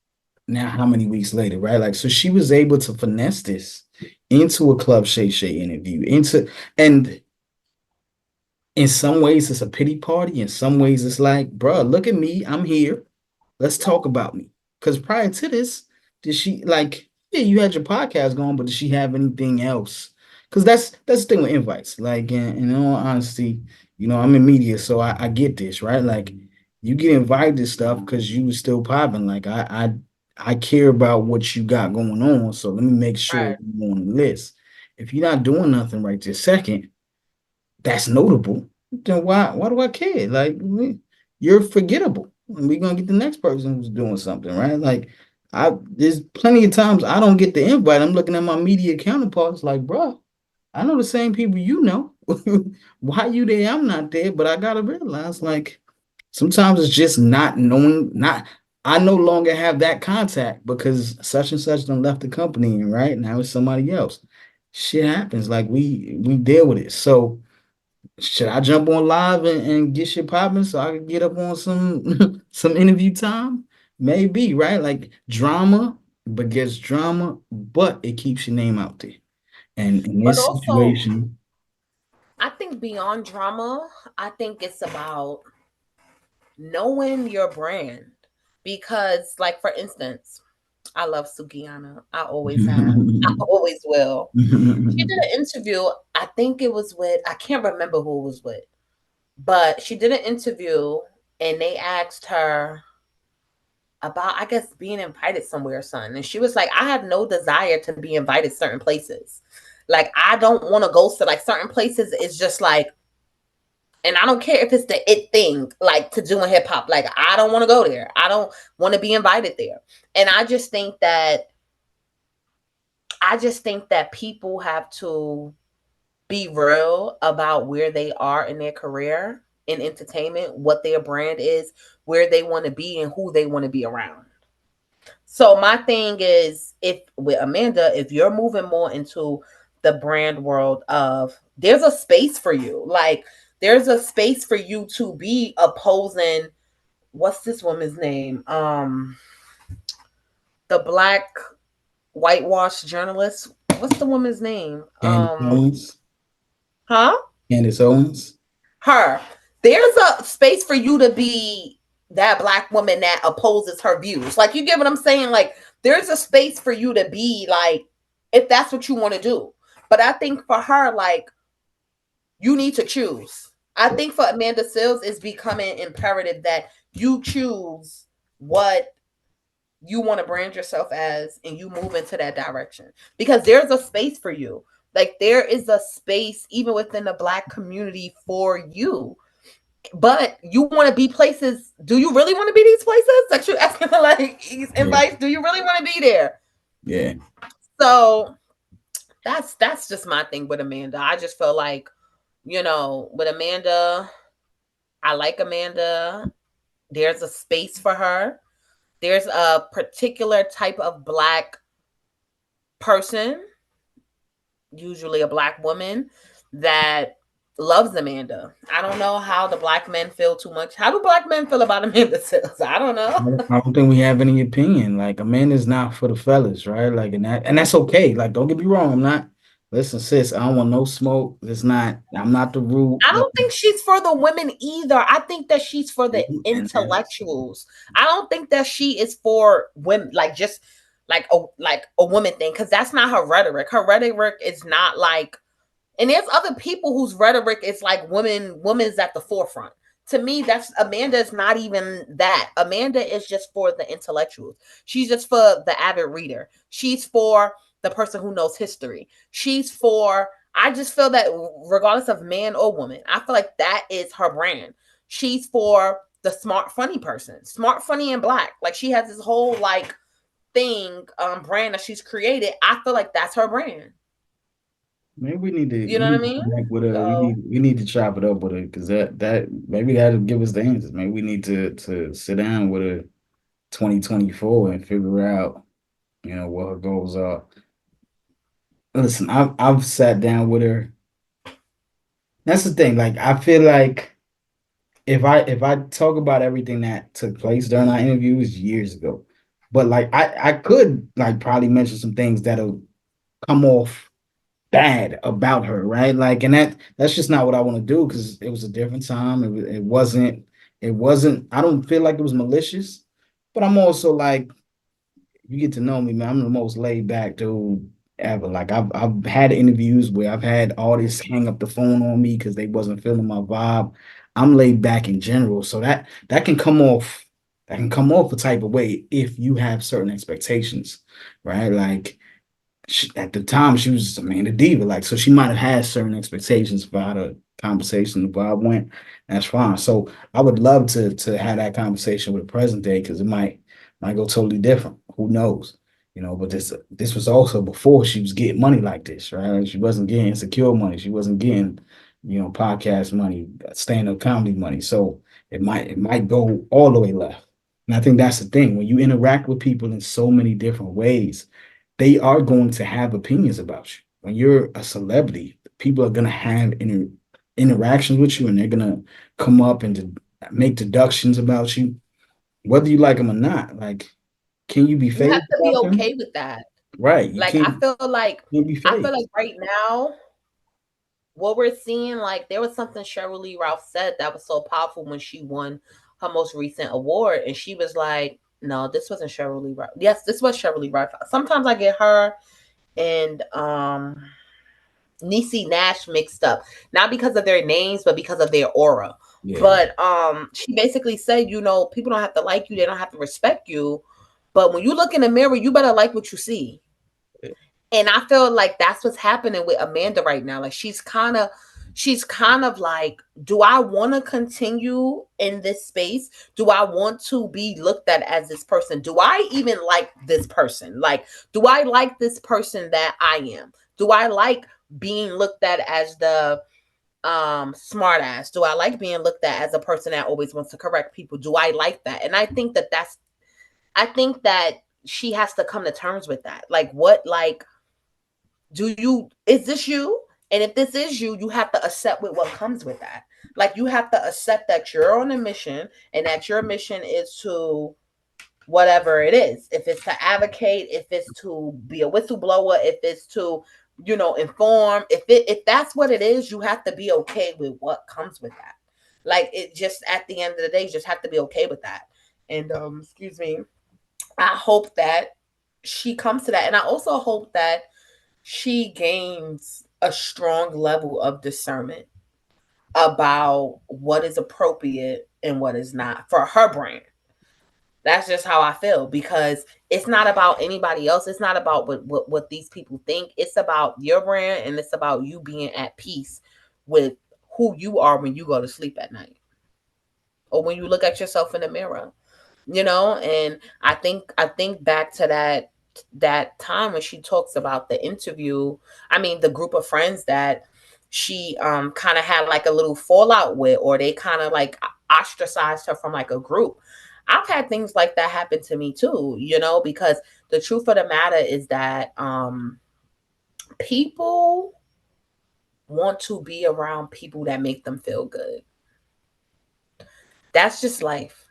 now, how many weeks later, right? Like, so she was able to finesse this into a Club Shay Shay interview, and in some ways it's a pity party. In some ways it's like, bruh, look at me. I'm here. Let's talk about me. Because prior to this, did she like, yeah, you had your podcast going, but did she have anything else? Because that's the thing with invites. Like in all honesty, I'm in media, so I get this, right? Like you get invited to stuff because you was still popping. Like I care about what you got going on. So let me make sure Right. you're on the list. If you're not doing nothing right this second, that's notable, then why do I care? Like you're forgettable. And we're gonna get the next person who's doing something, right? Like there's plenty of times I don't get the invite. I'm looking at my media counterparts like, bro, I know the same people you know. Why you there? I'm not there, but I gotta realize like sometimes it's just not knowing, not I no longer have that contact because such and such done left the company, and right now it's somebody else. Shit happens. Like we deal with it. So should I jump on live and get shit popping so I can get up on some some interview time? Maybe, right? Like drama begets drama, but it keeps your name out there. And in But this also, situation, I think beyond drama, I think it's about knowing your brand. Because, like, for instance, I love Sukiana. I always have. I always will. She did an interview. I think it was with, I can't remember who it was with, but she did an interview and they asked her about, I guess, being invited somewhere or something. And she was like, I have no desire to be invited certain places. Like, I don't want to go to like certain places. It's just like, and I don't care if it's the it thing, like to do in hip hop. Like, I don't want to go there. I don't want to be invited there. And I just think that people have to be real about where they are in their career in entertainment, what their brand is, where they want to be, and who they want to be around. So my thing is, if with Amanda, if you're moving more into the brand world of, there's a space for you. Like, there's a space for you to be opposing, what's this woman's name? The black whitewashed journalist. What's the woman's name? Candace Owens, Huh? Candace Owens. Her. There's a space for you to be that black woman that opposes her views. Like, you get what I'm saying? Like, there's a space for you to be like, if that's what you want to do. But I think for her, like, you need to choose. I think for Amanda Seales, it's becoming imperative that you choose what you want to brand yourself as and you move into that direction, because there's a space for you. Like, there is a space even within the black community for you, but you want to be places. Do you really want to be these places that you're asking for, like, these Yeah, invites? Do you really want to be there? yeah. So that's just my thing with Amanda. I just feel like, with Amanda, I like Amanda. There's a space for her. There's a particular type of black person, usually a black woman, that loves Amanda. I don't know how the black men feel too much. How do black men feel about Amanda Seales? I don't know. I don't think we have any opinion. Like a man is not for the fellas, right? Like and that's okay. Like don't get me wrong. I'm not. Listen, sis. I don't want no smoke. It's not. I'm not the root. I don't think she's for the women either. I think that she's for the And that's intellectuals. I don't think that she is for women, like just like a woman thing, because that's not her rhetoric. Her rhetoric is not like, and there's other people whose rhetoric is like women's at the forefront. To me, that's Amanda is not even that. Amanda is just for the intellectuals. She's just for the avid reader. She's for the person who knows history. She's for, I just feel that regardless of man or woman, I feel like that is her brand. She's for the smart, funny person. Smart, funny, and black. Like, she has this whole like thing, brand that she's created. I feel like that's her brand. maybe we need to You know what I to mean? connect with her. So We need to chop it up with her because that maybe that'll give us the answers. Maybe we need to sit down with her 2024 and figure out what her goals are. Listen, I've sat down with her. That's the thing. Like I feel like if I talk about everything that took place during our interviews years ago, but like I could like probably mention some things that'll come off bad about her, right? Like, and that's just not what I want to do because it was a different time. It wasn't. I don't feel like it was malicious, but I'm also like, you get to know me, man. I'm the most laid back dude ever. Like I've had interviews where I've had artists hang up the phone on me because they wasn't feeling my vibe. I'm laid back in general, so that can come off a type of way if you have certain expectations, right? Like at the time she was, I mean, a diva, like, so she might have had certain expectations for how the conversation, the vibe went. That's fine. So I would love to have that conversation with the present day because it might go totally different. Who knows? But this was also before she was getting money like this, right? She wasn't getting insecure money. She wasn't getting, podcast money, stand-up comedy money. So it might go all the way left. And I think that's the thing. When you interact with people in so many different ways, they are going to have opinions about you. When you're a celebrity, people are going to have interactions with you and they're going to come up and make deductions about you, whether you like them or not. Like, can you be You have phased to be about them? okay with that. Right. You Like can't be I feel like phased. right now what we're seeing, like there was something Cheryl Lee Ralph said that was so powerful when she won her most recent award, and she was like, "No, this wasn't Cheryl Lee Ralph. Yes, this was Cheryl Lee Ralph." Sometimes I get her and Niecy Nash mixed up, not because of their names, but because of their aura. Yeah. But she basically said, people don't have to like you, they don't have to respect you, but when you look in the mirror, you better like what you see. And I feel like that's what's happening with Amanda right now. Like she's kind of like, do I want to continue in this space? Do I want to be looked at as this person? Do I even like this person? Like, do I like this person that I am? Do I like being looked at as the smart ass? Do I like being looked at as a person that always wants to correct people? Do I like that? And I think that she has to come to terms with that. Like, what, like, is this you? And if this is you, you have to accept with what comes with that. Like, you have to accept that you're on a mission and that your mission is to whatever it is. If it's to advocate, if it's to be a whistleblower, if it's to, inform, if that's what it is, you have to be okay with what comes with that. Like, it just, at the end of the day, you just have to be okay with that. And excuse me, I hope that she comes to that. And I also hope that she gains a strong level of discernment about what is appropriate and what is not for her brand. That's just how I feel, because it's not about anybody else. It's not about what these people think. It's about your brand, and it's about you being at peace with who you are when you go to sleep at night or when you look at yourself in the mirror. And I think back to that time when she talks about the interview, I mean the group of friends that she kind of had like a little fallout with, or they kind of like ostracized her from like a group. I've had things like that happen to me too, because the truth of the matter is that people want to be around people that make them feel good. That's just life.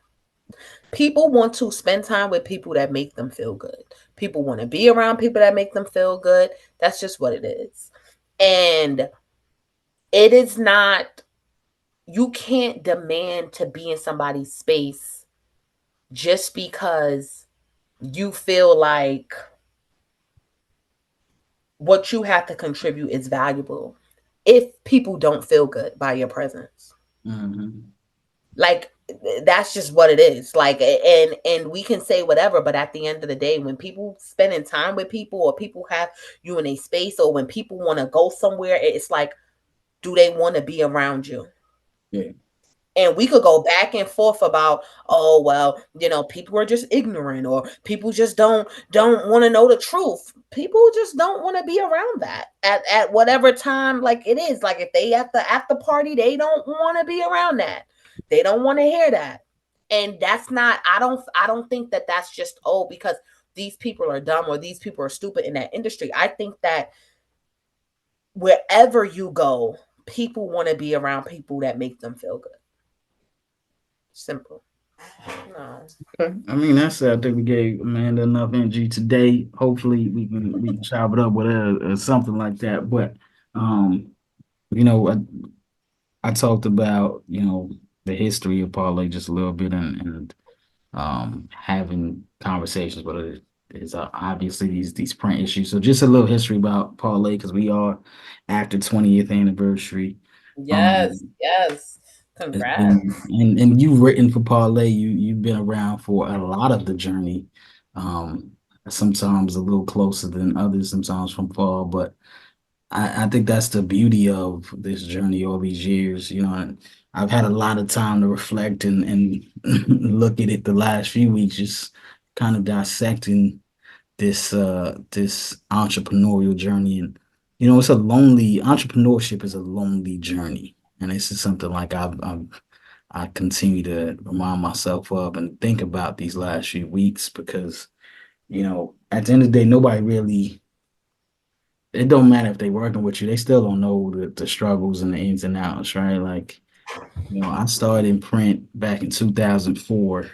People want to spend time with people that make them feel good. People want to be around people that make them feel good. That's just what it is. And it is not, you can't demand to be in somebody's space just because you feel like what you have to contribute is valuable if people don't feel good by your presence. Mm-hmm. Like, that's just what it is. Like, and we can say whatever, but at the end of the day, when people spending time with people, or people have you in a space, or when people want to go somewhere, it's like, do they want to be around you? Yeah. And we could go back and forth about, oh well, people are just ignorant, or people just don't want to know the truth. People just don't want to be around that at whatever time, like it is. Like, if they at the after party, they don't want to be around that. They don't want to hear that. And that's not, I don't think that that's just, oh, because these people are dumb or these people are stupid in that industry. I think that wherever you go, people want to be around people that make them feel good. Simple. No. Okay. I mean, that's it. I think we gave Amanda enough energy today. Hopefully, we can chop it up with her or something like that. But um, you know, I talked about the history of parlay just a little bit and having conversations with it is obviously these print issues. So just a little history about parlay because we are after 20th anniversary. Yes, Um, yes. it's Congrats. been and you've written for parlay. You've been around for a lot of the journey. Um, Sometimes a little closer than others. Sometimes from far, but I think that's the beauty of this journey all these years. And I've had a lot of time to reflect and look at it the last few weeks, just kind of dissecting this entrepreneurial journey. And it's a lonely entrepreneurship is a lonely journey. And this is something like I continue to remind myself of and think about these last few weeks because, at the end of the day, nobody really it don't matter if they working with you, they still don't know the struggles and the ins and outs, right? Like, I started in print back in 2004,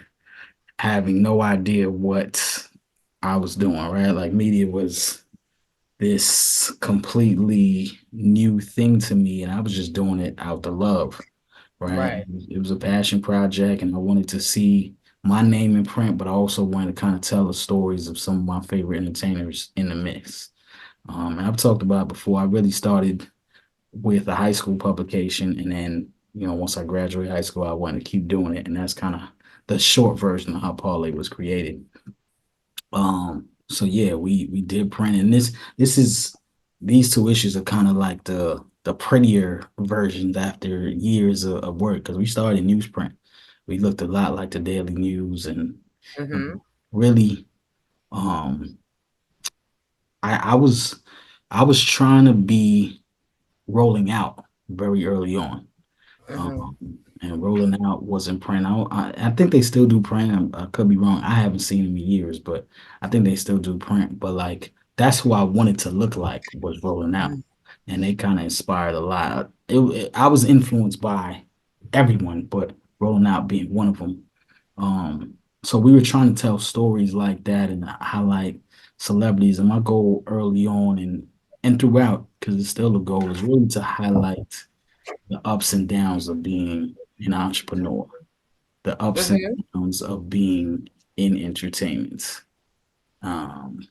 having no idea what I was doing, right? Like media was this completely new thing to me, and I was just doing it out the love, right? Right. It was a passion project, and I wanted to see my name in print, but I also wanted to kind of tell the stories of some of my favorite entertainers in the mix. And I've talked about before, I really started with a high school publication. And then, once I graduated high school, I wanted to keep doing it. And that's kind of the short version of how Parlay was created. So yeah, we did print, and this is these two issues are kind of like the prettier versions after years of work because we started in newsprint. We looked a lot like the Daily News and Mm-hmm. really um I was trying to be rolling out very early on. Mm-hmm. Um, and rolling out wasn't print. I think they still do print. I could be wrong. I haven't seen them in years, but I think they still do print. But like that's who I wanted to look like was rolling out, and they kind of inspired a lot. I was influenced by everyone, but rolling out being one of them. So we were trying to tell stories like that and highlight celebrities. And my goal early on and throughout, because it's still a goal, is really to highlight the ups and downs of being an entrepreneur, the ups and Mm-hmm. downs of being in entertainment. Um,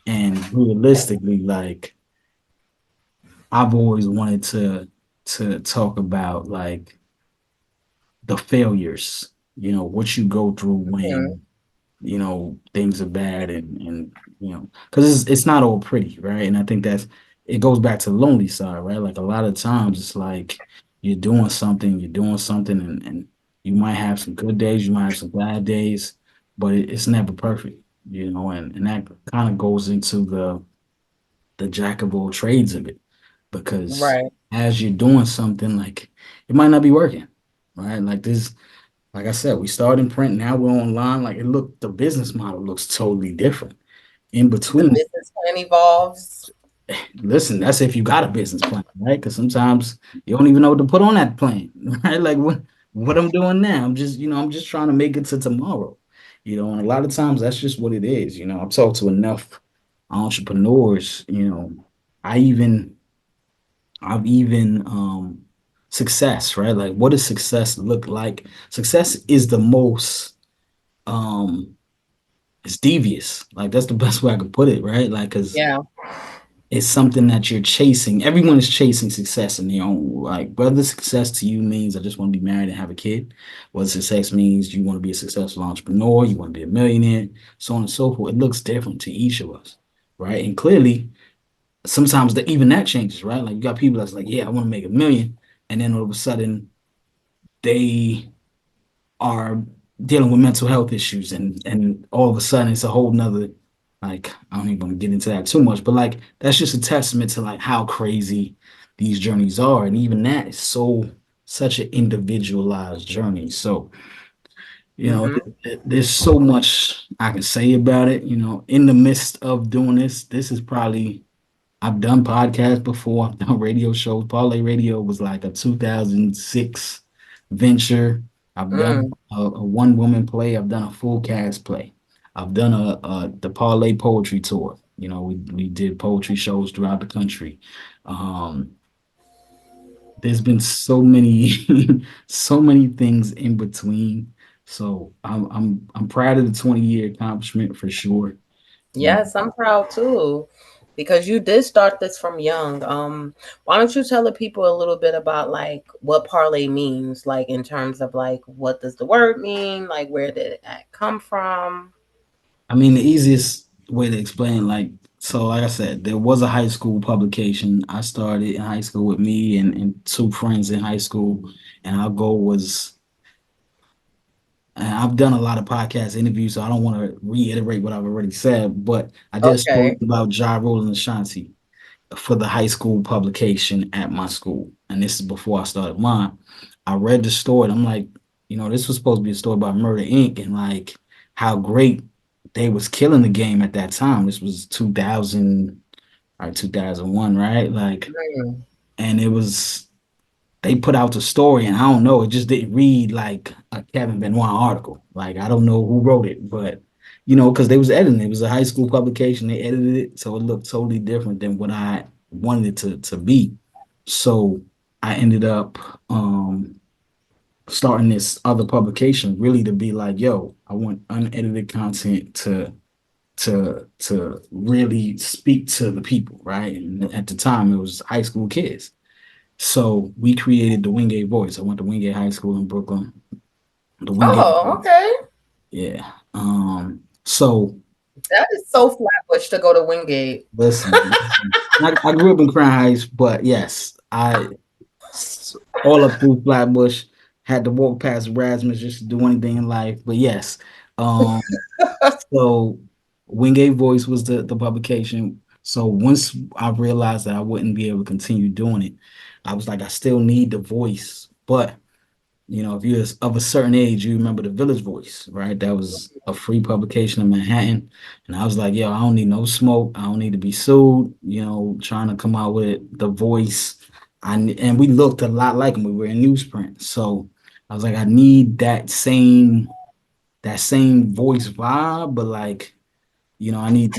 and realistically, like I've always wanted to talk about like the failures, what you go through Mm-hmm. when things are bad and because it's not all pretty, right? And I think it goes back to the lonely side, right? Like a lot of times it's like you're doing something and you might have some good days, you might have some bad days, but it's never perfect, and that kind of goes into the jack of all trades of it because Right. as you're doing something like it might not be working, right? Like I said, we started in print, now we're online. Like the business model looks totally different. In The between, business plan evolves. listen, that's if you got a business plan, right? Because sometimes you don't even know what to put on that plan, right? Like what I'm doing now, I'm just trying to make it to tomorrow, and a lot of times that's just what it is. I've talked to enough entrepreneurs, I even I've even success, right? Like what does success look like? Success is the most um it's devious. Like that's the best way I could put it, right? Like because Yeah. it's something that you're chasing. Everyone is chasing success in their own. Like whether success to you means I just want to be married and have a kid, whether success means you want to be a successful entrepreneur, you want to be a millionaire, so on and so forth. It looks different to each of us, right? And clearly, sometimes even that changes, right? Like you got people that's like, yeah, I want to make 1 million, and then all of a sudden they are dealing with mental health issues and all of a sudden it's a whole nother like I don't even want to get into that too much, but like that's just a testament to like how crazy these journeys are. And even that is such an individualized journey. So, Mm-hmm. there's so much I can say about it. In the midst of doing this is probably I've done podcasts before, I've done radio shows. Parlay Radio was like a 2006 venture. I've done Mm. a one woman play. I've done a full cast play. I've done a the Parlay poetry tour. You know, we did poetry shows throughout the country. Um, there's been so many so many things in between. So I'm proud of the 20-year accomplishment for sure. You know, Yes, I'm proud too, because you did start this from young. Why don't you tell the people a little bit about like what parlay means, like in terms of like what does the word mean, like where did it come from? I mean, the easiest way to explain, like, so like I said, there was a high school publication. I started in high school with me and two friends in high school, and our goal was, and I've done a lot of podcast interviews, so I don't want to reiterate what I've already said, but I did a story Okay. about Ja Rule and Ashanti for the high school publication at my school. And this is before I started mine. I read the story and I'm like, this was supposed to be a story about Murder Inc. and like how great they was killing the game at that time. This was 2000 or 2001, right? Like, Mm. and it was they put out the story, and I don't know, it just didn't read like a Kevin Benoit article. Like I don't know who wrote it, but because they was editing, it was a high school publication. They edited it, so it looked totally different than what I wanted it to be. So I ended up starting this other publication, really to be like, yo, I want unedited content to really speak to the people, right? And at the time, it was high school kids. So we created the Wingate Voice. I went to Wingate High School in Brooklyn. The Wingate, Oh, okay. yeah. So That is so flatbush to go to Wingate. listen, I grew up in Crown Heights, but yes, all up through Flatbush had to walk past Erasmus just to do anything in life. But yes, um, so Wingate Voice was the publication. So once I realized that I wouldn't be able to continue doing it, I was like, I still need the voice, but if you're of a certain age, you remember the Village Voice, right? That was a free publication in Manhattan. And I was like, yo, I don't need no smoke. I don't need to be sued, trying to come out with the voice. And we looked a lot like them. We were in newsprint. So I was like, I need that same voice vibe, but like, I need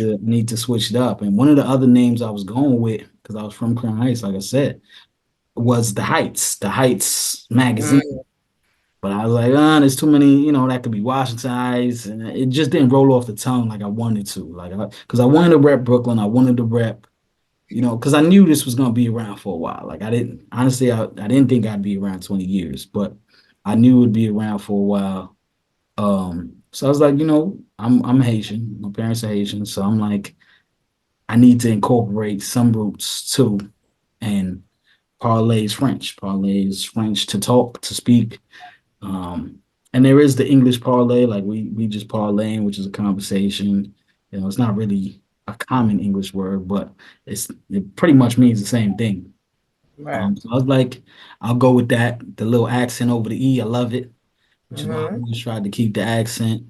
to switch it up. And one of the other names I was going with, because I was from Crown Heights, like I said, was the Heights magazine. Mm. But I was like, there's too many, that could be Washington Heights, and it just didn't roll off the tongue like I wanted to. Like, because I wanted to rep Brooklyn, I wanted to rep, because I knew this was gonna be around for a while. Like, I didn't honestly, I didn't think I'd be around 20 years, but I knew it'd be around for a while. So I was like, I'm Haitian, my parents are Haitian, so I'm like, I need to incorporate some roots too, and Parle is French. Parle is French to talk, to speak. Um, and there is the English parlay, like we just parlaying, which is a conversation. It's not really a common English word, but it pretty much means the same thing. Right. So I was like, I'll go with that. The little accent over the E, I love it, which is why I Mm-hmm. always tried to keep the accent.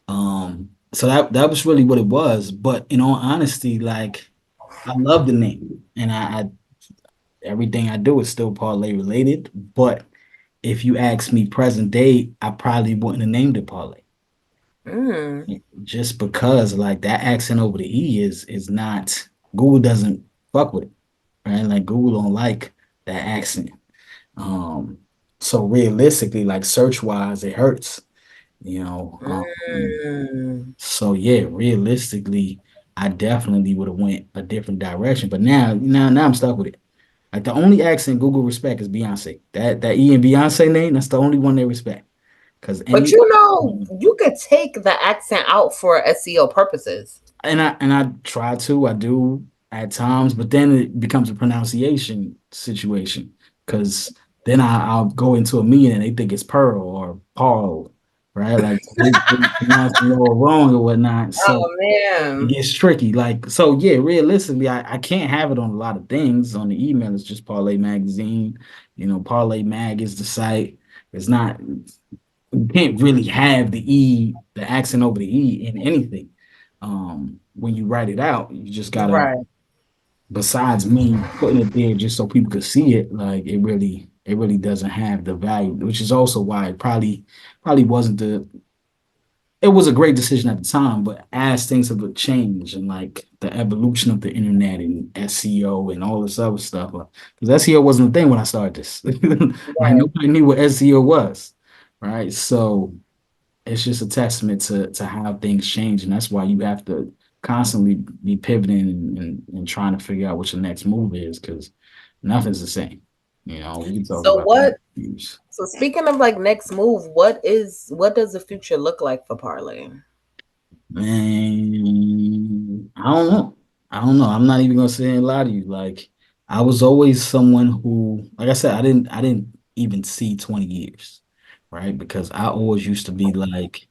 So that was really what it was. But in all honesty, like I love the name, and I everything I do is still parlay related. But if you ask me present day, I probably wouldn't have named it parlay. Mm. Just because like that accent over the E is not Google doesn't fuck with it, right? Like Google don't like that accent. Um, so realistically, like search wise, it hurts, you know. Mm. So yeah, realistically, I definitely would have went a different direction. But now I'm stuck with it. Like the only accent Google respect is Beyonce. That E and Beyonce name, that's the only one they respect. Because But any you could take the accent out for SEO purposes. and I try to, I do at times, but then it becomes a pronunciation situation. Because then I'll go into a meeting and they think it's Pearl or Paul, right? Like they pronounce it all wrong or whatnot. So Oh it man. gets tricky. Like, so yeah, realistically, I can't have it on a lot of things. On the email, it's just Parlay Magazine. Parlay Mag is the site. It's not, you can't really have the accent over the E in anything. When you write it out, you just gotta, Right. besides me putting it there just so people could see it, like it really. it really doesn't have the value, which is also why it probably wasn't the it was a great decision at the time, but as things have changed and like the evolution of the internet and SEO and all this other stuff, because SEO wasn't a thing when I started this, right? Right. Nobody knew what SEO was, right? So it's just a testament to how things change, and that's why you have to constantly be pivoting and trying to figure out what your next move is, because nothing's the same. You know, we can talk So about what? views. So speaking of like next move, what does the future look like for Parlay? Man, I don't know. I don't know. I'm not even gonna say and lie to you. Like, I was always someone who, like I said, I didn't even see 20 years, right? Because I always used to be like,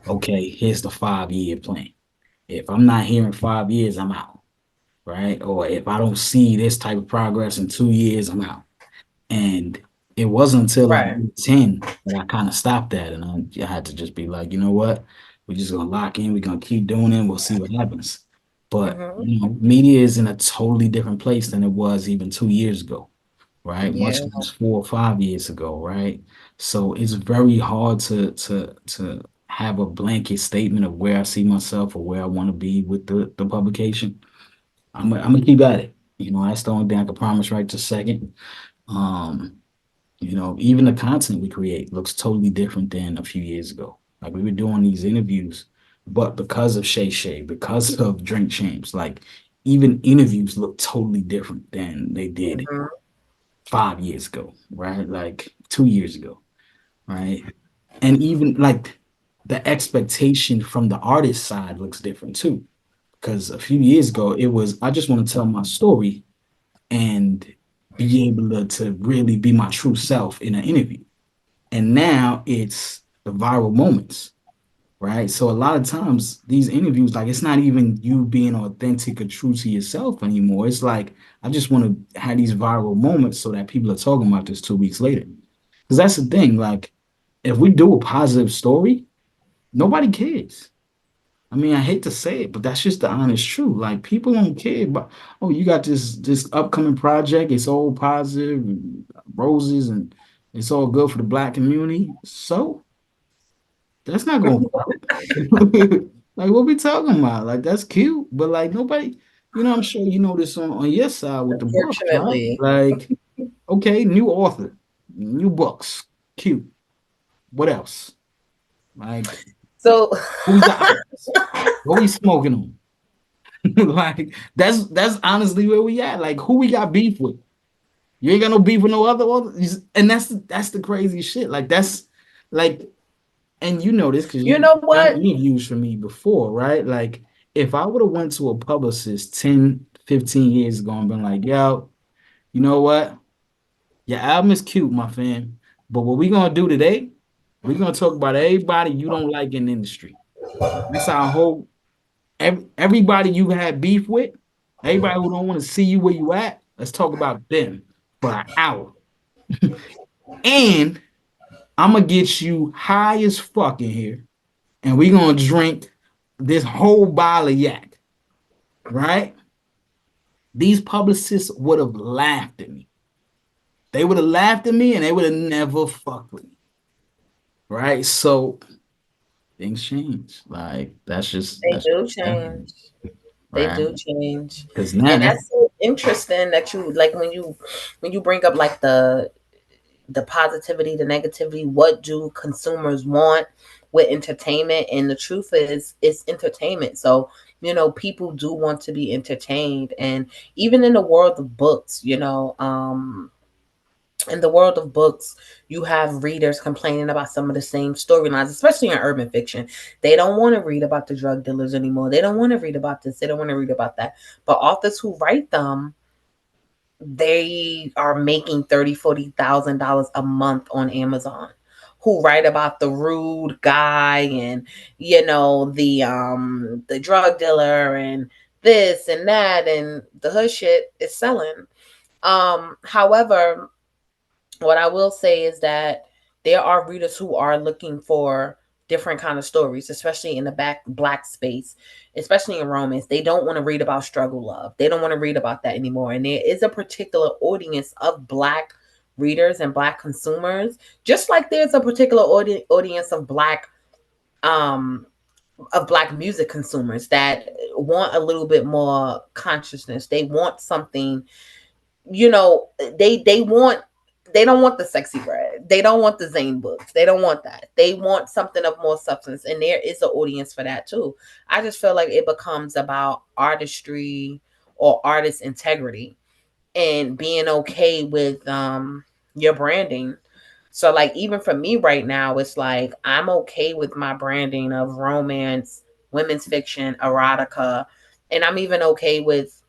okay, here's the 5 year plan. If I'm not here in 5 years, I'm out, right? Or if I don't see this type of progress in 2 years, I'm out. And it wasn't until like Right. 10 that I kind of stopped that. And I had to just be like, you know what? We're just gonna lock in, we're gonna keep doing it, we'll see what happens. But Mm-hmm. you know, media is in a totally different place than it was even 2 years ago, right? Much Yeah. less 4 or 5 years ago, right? So it's very hard to have a blanket statement of where I see myself or where I want to be with the publication. I'm gonna keep at it. You know, that's the only thing I can promise right this second. Um, you know, even the content we create looks totally different than a few years ago. Like we were doing these interviews, but because of Shay Shay, because of Drink Champs, like even interviews look totally different than they did Mm-hmm. 5 years ago, right? Like 2 years ago, right? And even like the expectation from the artist side looks different too. Because a few years ago, it was I just want to tell my story and be able to really be my true self in an interview. And now it's the viral moments, right? So a lot of times these interviews, like it's not even you being authentic or true to yourself anymore. It's like I just want to have these viral moments so that people are talking about this 2 weeks later. Because that's the thing, like if we do a positive story, nobody cares. I mean, I hate to say it, but that's just the honest truth. Like people don't care about, oh, you got this upcoming project, it's all positive and roses and it's all good for the black community. So that's not gonna work. Like what we talking about? Like that's cute, but like nobody, you know, I'm sure you know this on your side with the books, right? Unfortunately. Like, okay, new author, new books, cute. What else? Like, So who we got? What we smoking on? Like that's honestly where we at. Like who we got beef with? You ain't got no beef with no other authors, and that's the crazy shit. Like that's like, and you know this because you you know done what? interviews for me before, right? Like if I would have went to a publicist 10, 15 years ago and been like, yo, you know what? Your album is cute, my fan. But what we gonna do today, we're gonna talk about everybody you don't like in the industry. That's our whole everybody you had beef with, everybody who don't want to see you where you at, let's talk about them for an hour. And I'm gonna get you high as fuck in here, and we gonna drink this whole bottle of yak, right? These publicists would have laughed at me. They would have laughed at me and they would have never fucked with me. Right. So things change. Like They that's do definitely change. They right. do change. Because now And that's that's so interesting that you like when you bring up like the positivity, the negativity, what do consumers want with entertainment? And the truth is it's entertainment. So, people do want to be entertained. And even in the world of books, in the world of books, you have readers complaining about some of the same storylines, especially in urban fiction. They don't want to read about the drug dealers anymore. They don't want to read about this. They don't want to read about that. But authors who write them, they are making 30, $40,000 a month on Amazon. Who write about the rude guy and the drug dealer and this and that, and the hood shit is selling. However, what I will say is that there are readers who are looking for different kind of stories, especially in the black space, especially in romance. They don't want to read about struggle love. They don't want to read about that anymore. And there is a particular audience of black readers and black consumers, just like there's a particular audience um of black music consumers that want a little bit more consciousness. They want something, you know, they want, they don't want the sexy bread. They don't want the Zane books. They don't want that. They want something of more substance. And there is an audience for that too. I just feel like it becomes about artistry or artist integrity and being okay with your branding. So like even for me right now, it's like I'm okay with my branding of romance, women's fiction, erotica, and I'm even okay with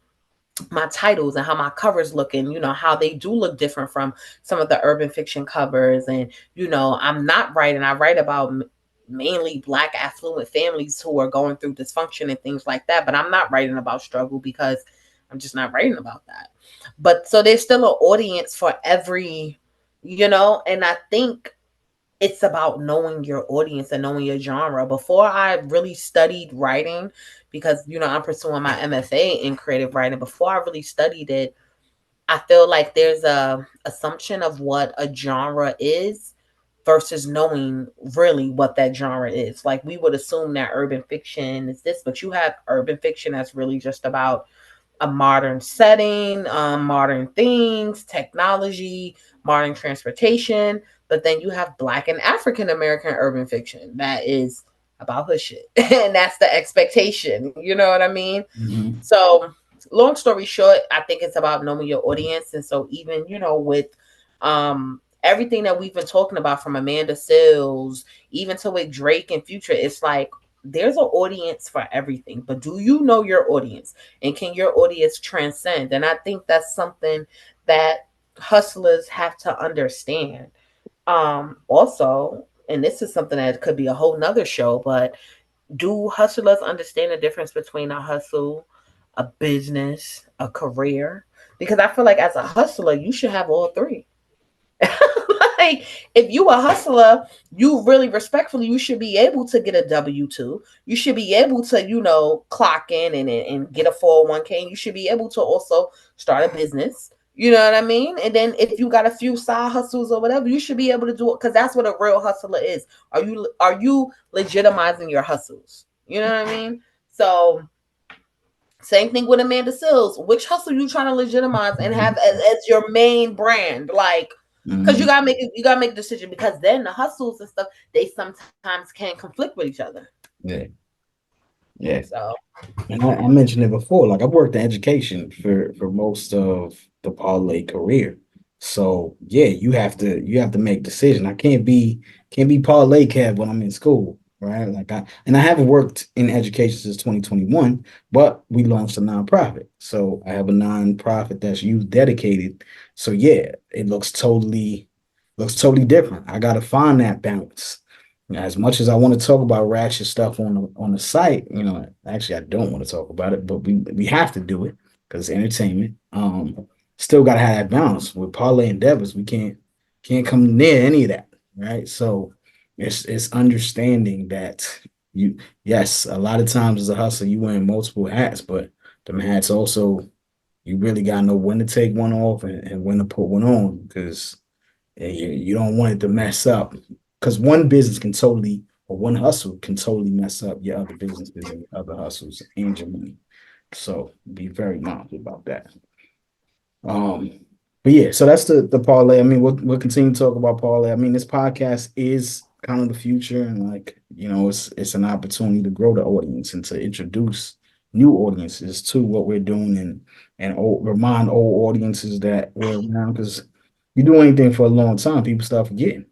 my titles and how my covers look, and you know how they do look different from some of the urban fiction covers. And you know, I'm not writing, I write about mainly black affluent families who are going through dysfunction and things like that, but I'm not writing about struggle because I'm just not writing about that. But so there's still an audience for every, you know, and I think it's about knowing your audience and knowing your genre. Before I really studied writing, because you know I'm pursuing my MFA in creative writing, before I really studied it, I feel like there's a assumption of what a genre is versus knowing really what that genre is. Like we would assume that urban fiction is this, but you have urban fiction that's really just about a modern setting, modern things, technology, modern transportation. But then you have Black and African American urban fiction that is about hood shit, and that's the expectation. You know what I mean? Mm-hmm. So, long story short, I think it's about knowing your audience. And so, even you know, with everything that we've been talking about, from Amanda Seales even to with Drake and Future, it's like there's an audience for everything. But do you know your audience? And can your audience transcend? And I think that's something that hustlers have to understand. Also, and this is something that could be a whole nother show, but do hustlers understand the difference between a hustle, a business, a career? Because I feel like as a hustler, you should have all three. Like if you a hustler, you really respectfully, you should be able to get a W-2. You should be able to, you know, clock in and get a 401k. And you should be able to also start a business. You know what I mean? And then if you got a few side hustles or whatever, you should be able to do it, because that's what a real hustler is. Are you legitimizing your hustles? You know what I mean? So same thing with Amanda Seales. Which hustle you trying to legitimize and have as your main brand? Like, because Mm-hmm. you gotta make a decision, because then the hustles and stuff, they sometimes can conflict with each other. Yeah, yeah. So And I mentioned it before. Like I worked in education for most of the parlay career. So yeah, you have to make decision. I can't be parlay cab when I'm in school, right? I haven't worked in education since 2021, but we launched a nonprofit. So I have a nonprofit that's youth dedicated. So yeah, it looks totally different. I gotta find that balance. As much as I want to talk about ratchet stuff on the site, actually I don't want to talk about it, but we have to do it because it's entertainment. Still got to have that balance with parlay endeavors. We can't come near any of that, right? So it's understanding that you yes, a lot of times as a hustler you wearing multiple hats, but the hats also you really got to know when to take one off and when to put one on because you don't want it to mess up because one business can totally or one hustle can totally mess up your other businesses and your other hustles and your money. So be very mindful about that. Um, but yeah, so that's the parlay. I mean, we'll continue to talk about parlay. I mean, this podcast is kind of the future, and it's an opportunity to grow the audience and to introduce new audiences to what we're doing and remind old audiences that we're around because you do anything for a long time, people start forgetting,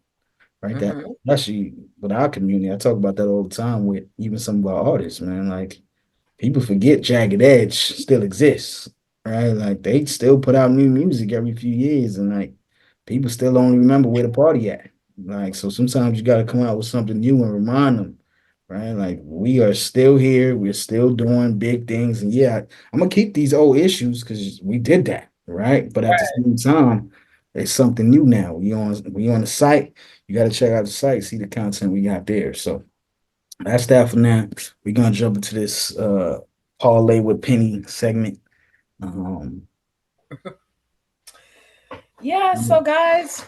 right? That mm-hmm. especially with our community, I talk about that all the time with even some of our artists, man. Like people forget Jagged Edge still exists, right? Like they still put out new music every few years, and like people still only remember where the party at. Like so, sometimes you got to come out with something new and remind them, right? Like we are still here, we're still doing big things, and yeah, I'm gonna keep these old issues because we did that, right? But at the same time, it's something new now. We on the site. You got to check out the site, see the content we got there. So that's that for now. We're gonna jump into this parlay with Penny segment. Um, Yeah, so guys,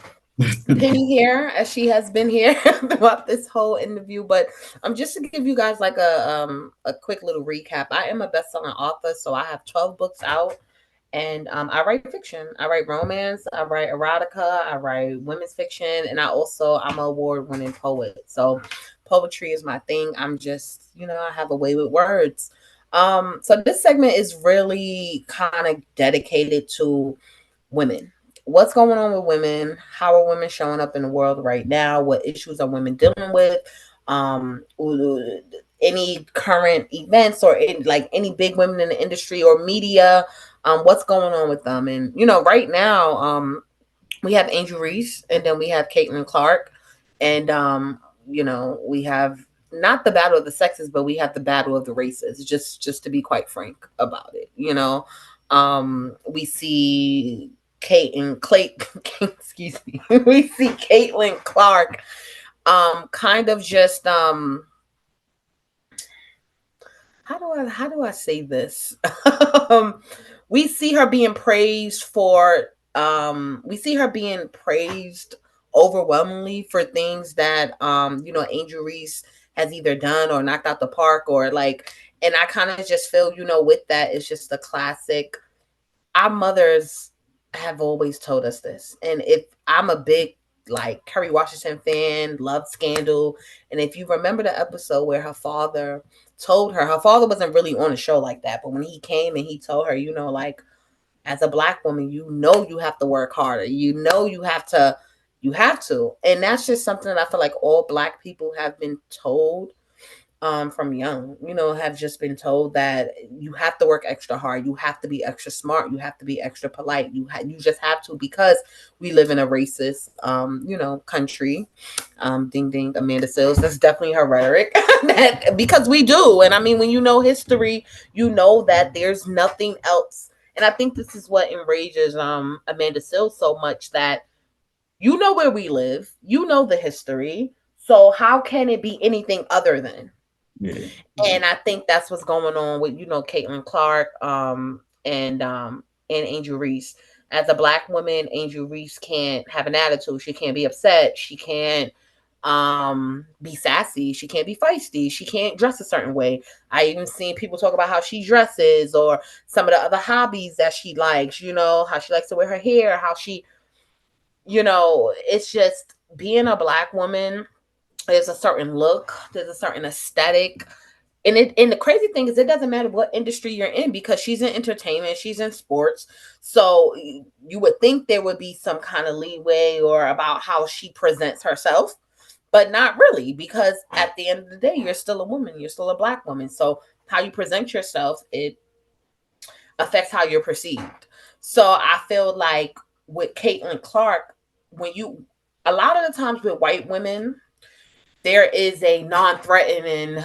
Penny here, as she has been here throughout this whole interview. But just to give you guys like a quick little recap. I am a best-selling author, so I have 12 books out, and I write fiction. I write romance, I write erotica, I write women's fiction, and I'm an award-winning poet. So poetry is my thing. I'm just I have a way with words. So this segment is really kind of dedicated to women. What's going on with women? How are women showing up in the world right now? What issues are women dealing with? Um, any current events or like any big women in the industry or media? What's going on with them? And right now, we have Angel Reese, and then we have Caitlin Clark, and we have not the battle of the sexes, but we have the battle of the races. Just to be quite frank about it, we see Kate and Clay, excuse me, we see Caitlin Clark, kind of just how do I say this? um, we see her being praised for we see her being praised overwhelmingly for things that Angel Reese has either done or knocked out the park or like, and I kind of just feel with that it's just a classic. Our mothers have always told us this, and if I'm a big like Kerry Washington fan, loved Scandal, and if you remember the episode where her father wasn't really on a show like that, but when he came and he told her, like, as a black woman, you have to work harder, you have to, and that's just something that I feel like all black people have been told from young, have just been told that you have to work extra hard, you have to be extra smart, you have to be extra polite, you just have to, because we live in a racist country. Ding ding, Amanda Sills, that's definitely her rhetoric. That, because we do, and I mean, when you know history, you know that there's nothing else. And I think this is what enrages Amanda Sills so much, that where we live, the history, so how can it be anything other than? Yeah. And I think that's what's going on with Caitlin Clark, and Angel Reese. As a black woman, Angel Reese can't have an attitude. She can't be upset. She can't be sassy. She can't be feisty. She can't dress a certain way. I even seen people talk about how she dresses or some of the other hobbies that she likes. How she likes to wear her hair. How she, it's just being a black woman. There's a certain look. There's a certain aesthetic, and the crazy thing is, it doesn't matter what industry you're in, because she's in entertainment, she's in sports. So you would think there would be some kind of leeway or about how she presents herself, but not really, because at the end of the day, you're still a woman, you're still a black woman. So how you present yourself, it affects how you're perceived. So I feel like with Caitlin Clark, when you a lot of the times with white women, there is a non-threatening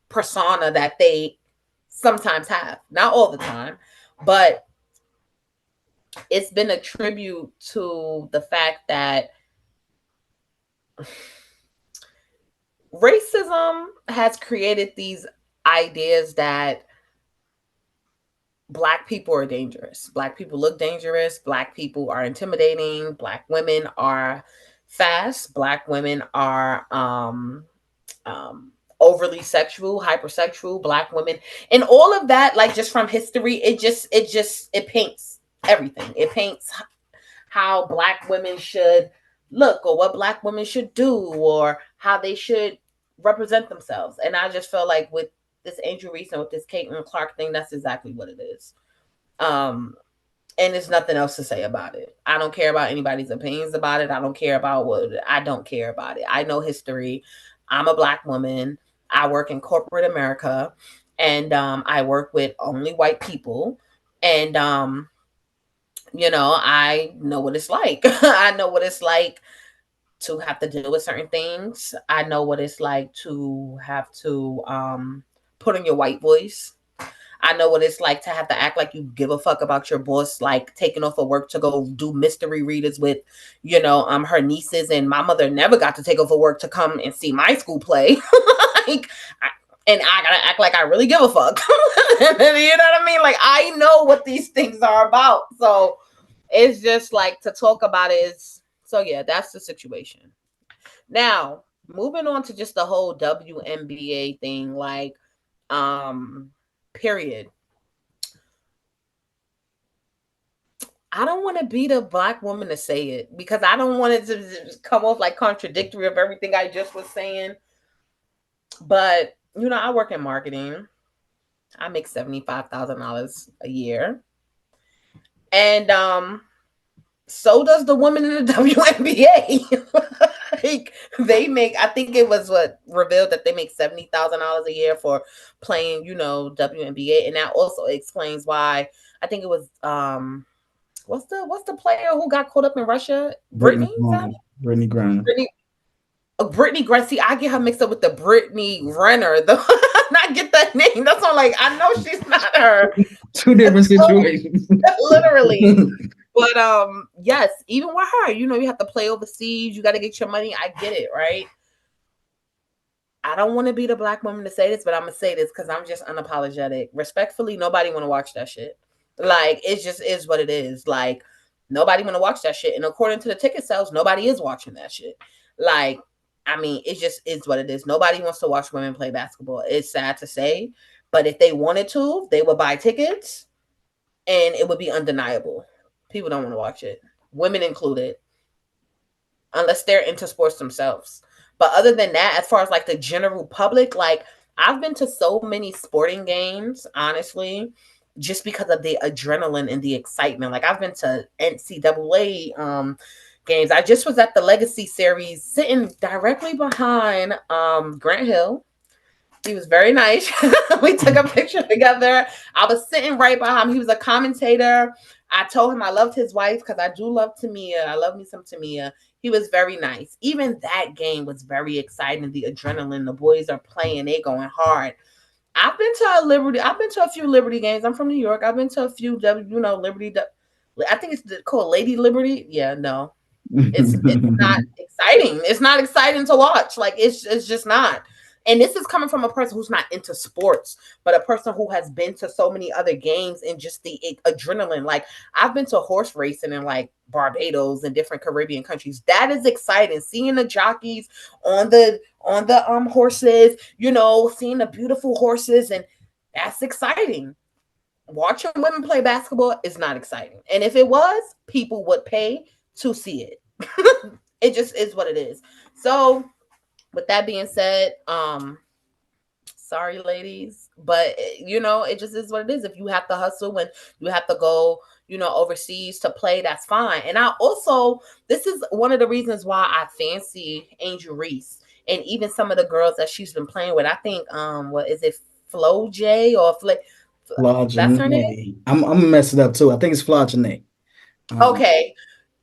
persona that they sometimes have, not all the time, but it's been a tribute to the fact that racism has created these ideas that black people are dangerous. Black people look dangerous. Black people are intimidating. Black women are fast. Black women are overly sexual, hypersexual, black women, and all of that. Like, just from history, it paints everything. It paints how black women should look, or what black women should do, or how they should represent themselves. And I just feel like with this Angel Reese and with this Caitlin Clark thing, that's exactly what it is. Um, and there's nothing else to say about it. I don't care about anybody's opinions about it. I don't care about what I don't care about it. I know history. I'm a black woman. I work in corporate America, and I work with only white people. And I know what it's like. I know what it's like to have to deal with certain things. I know what it's like to have to put on your white voice. I know what it's like to have to act like you give a fuck about your boss, like taking off of work to go do mystery readers with, her nieces. And my mother never got to take off of work to come and see my school play. Like, and I gotta act like I really give a fuck. You know what I mean? Like, I know what these things are about. So It's just like to talk about it is so yeah, that's the situation. Now, moving on to just the whole WNBA thing, like period. I don't want to be the black woman to say it because I don't want it to just come off like contradictory of everything I just was saying. But I work in marketing. I make $75,000 a year, and so does the woman in the WNBA. Like they make, I think it was what revealed that they make $70,000 a year for playing, WNBA, and that also explains why I think it was what's the player who got caught up in Russia? Brittany, Brittany is that Griner. Brittany Griner. Brittany? Brittany Griner. See, I get her mixed up with the Brittany Renner. The I get that name. That's all. Like I know she's not her. Two different So, situations. literally. But yes, even with her, you have to play overseas. You got to get your money. I get it, right? I don't want to be the black woman to say this, but I'm gonna say this because I'm just unapologetic. Respectfully, nobody want to watch that shit. Like it just is what it is. Like nobody want to watch that shit, and according to the ticket sales, nobody is watching that shit. Like I mean, it just is what it is. Nobody wants to watch women play basketball. It's sad to say, but if they wanted to, they would buy tickets, and it would be undeniable. People don't want to watch it, women included, unless they're into sports themselves. But other than that, as far as like the general public, like I've been to so many sporting games, honestly, just because of the adrenaline and the excitement. Like I've been to NCAA games. I just was at the Legacy Series, sitting directly behind Grant Hill. He was very nice. We took a picture together. I was sitting right behind him. He was a commentator. I told him I loved his wife because I do love Tamia. I love me some Tamia. He was very nice. Even that game was very exciting. The adrenaline, the boys are playing, they going hard. I've been to a Liberty. I've been to a few Liberty games. I'm from New York. I've been to a few Liberty. I think it's called Lady Liberty. Yeah, no, it's not exciting. It's not exciting to watch. Like it's just not. And this is coming from a person who's not into sports, but a person who has been to so many other games and just the adrenaline. Like I've been to horse racing in like Barbados and different Caribbean countries. That is exciting. Seeing the jockeys on the horses, seeing the beautiful horses, and that's exciting. Watching women play basketball is not exciting. And if it was, people would pay to see it. It just is what it is. So, with that being said, sorry ladies, but it just is what it is. If you have to hustle and you have to go, overseas to play, that's fine. And I also, this is one of the reasons why I fancy Angel Reese and even some of the girls that she's been playing with. I think what is it, Flo J or that's her name? Flogene. I'm gonna mess it up too. I think it's Flogene. Um, Okay,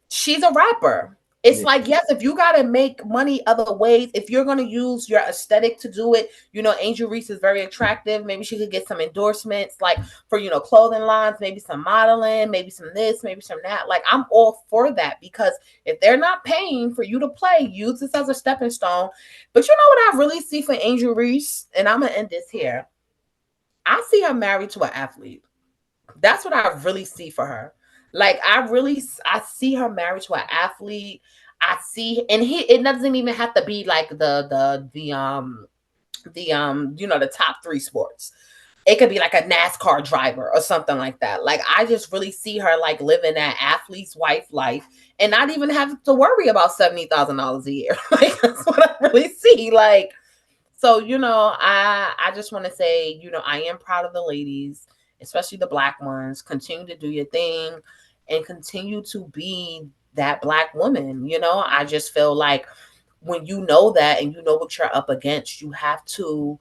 she's a rapper. It's yeah. like, yes, if you got to make money other ways, if you're going to use your aesthetic to do it, Angel Reese is very attractive. Maybe she could get some endorsements, like for, clothing lines, maybe some modeling, maybe some this, maybe some that. Like, I'm all for that because if they're not paying for you to play, use this as a stepping stone. But you know what I really see for Angel Reese? And I'm going to end this here. I see her married to an athlete. That's what I really see for her. Like I see her married to an athlete. I see, and it doesn't even have to be like the top three sports. It could be like a NASCAR driver or something like that. Like I just really see her like living that athlete's wife life and not even have to worry about $70,000 a year. Like that's what I really see. Like so, I just want to say, I am proud of the ladies, especially the black ones. Continue to do your thing and continue to be that black woman. I just feel like when you know that and you know what you're up against, you have to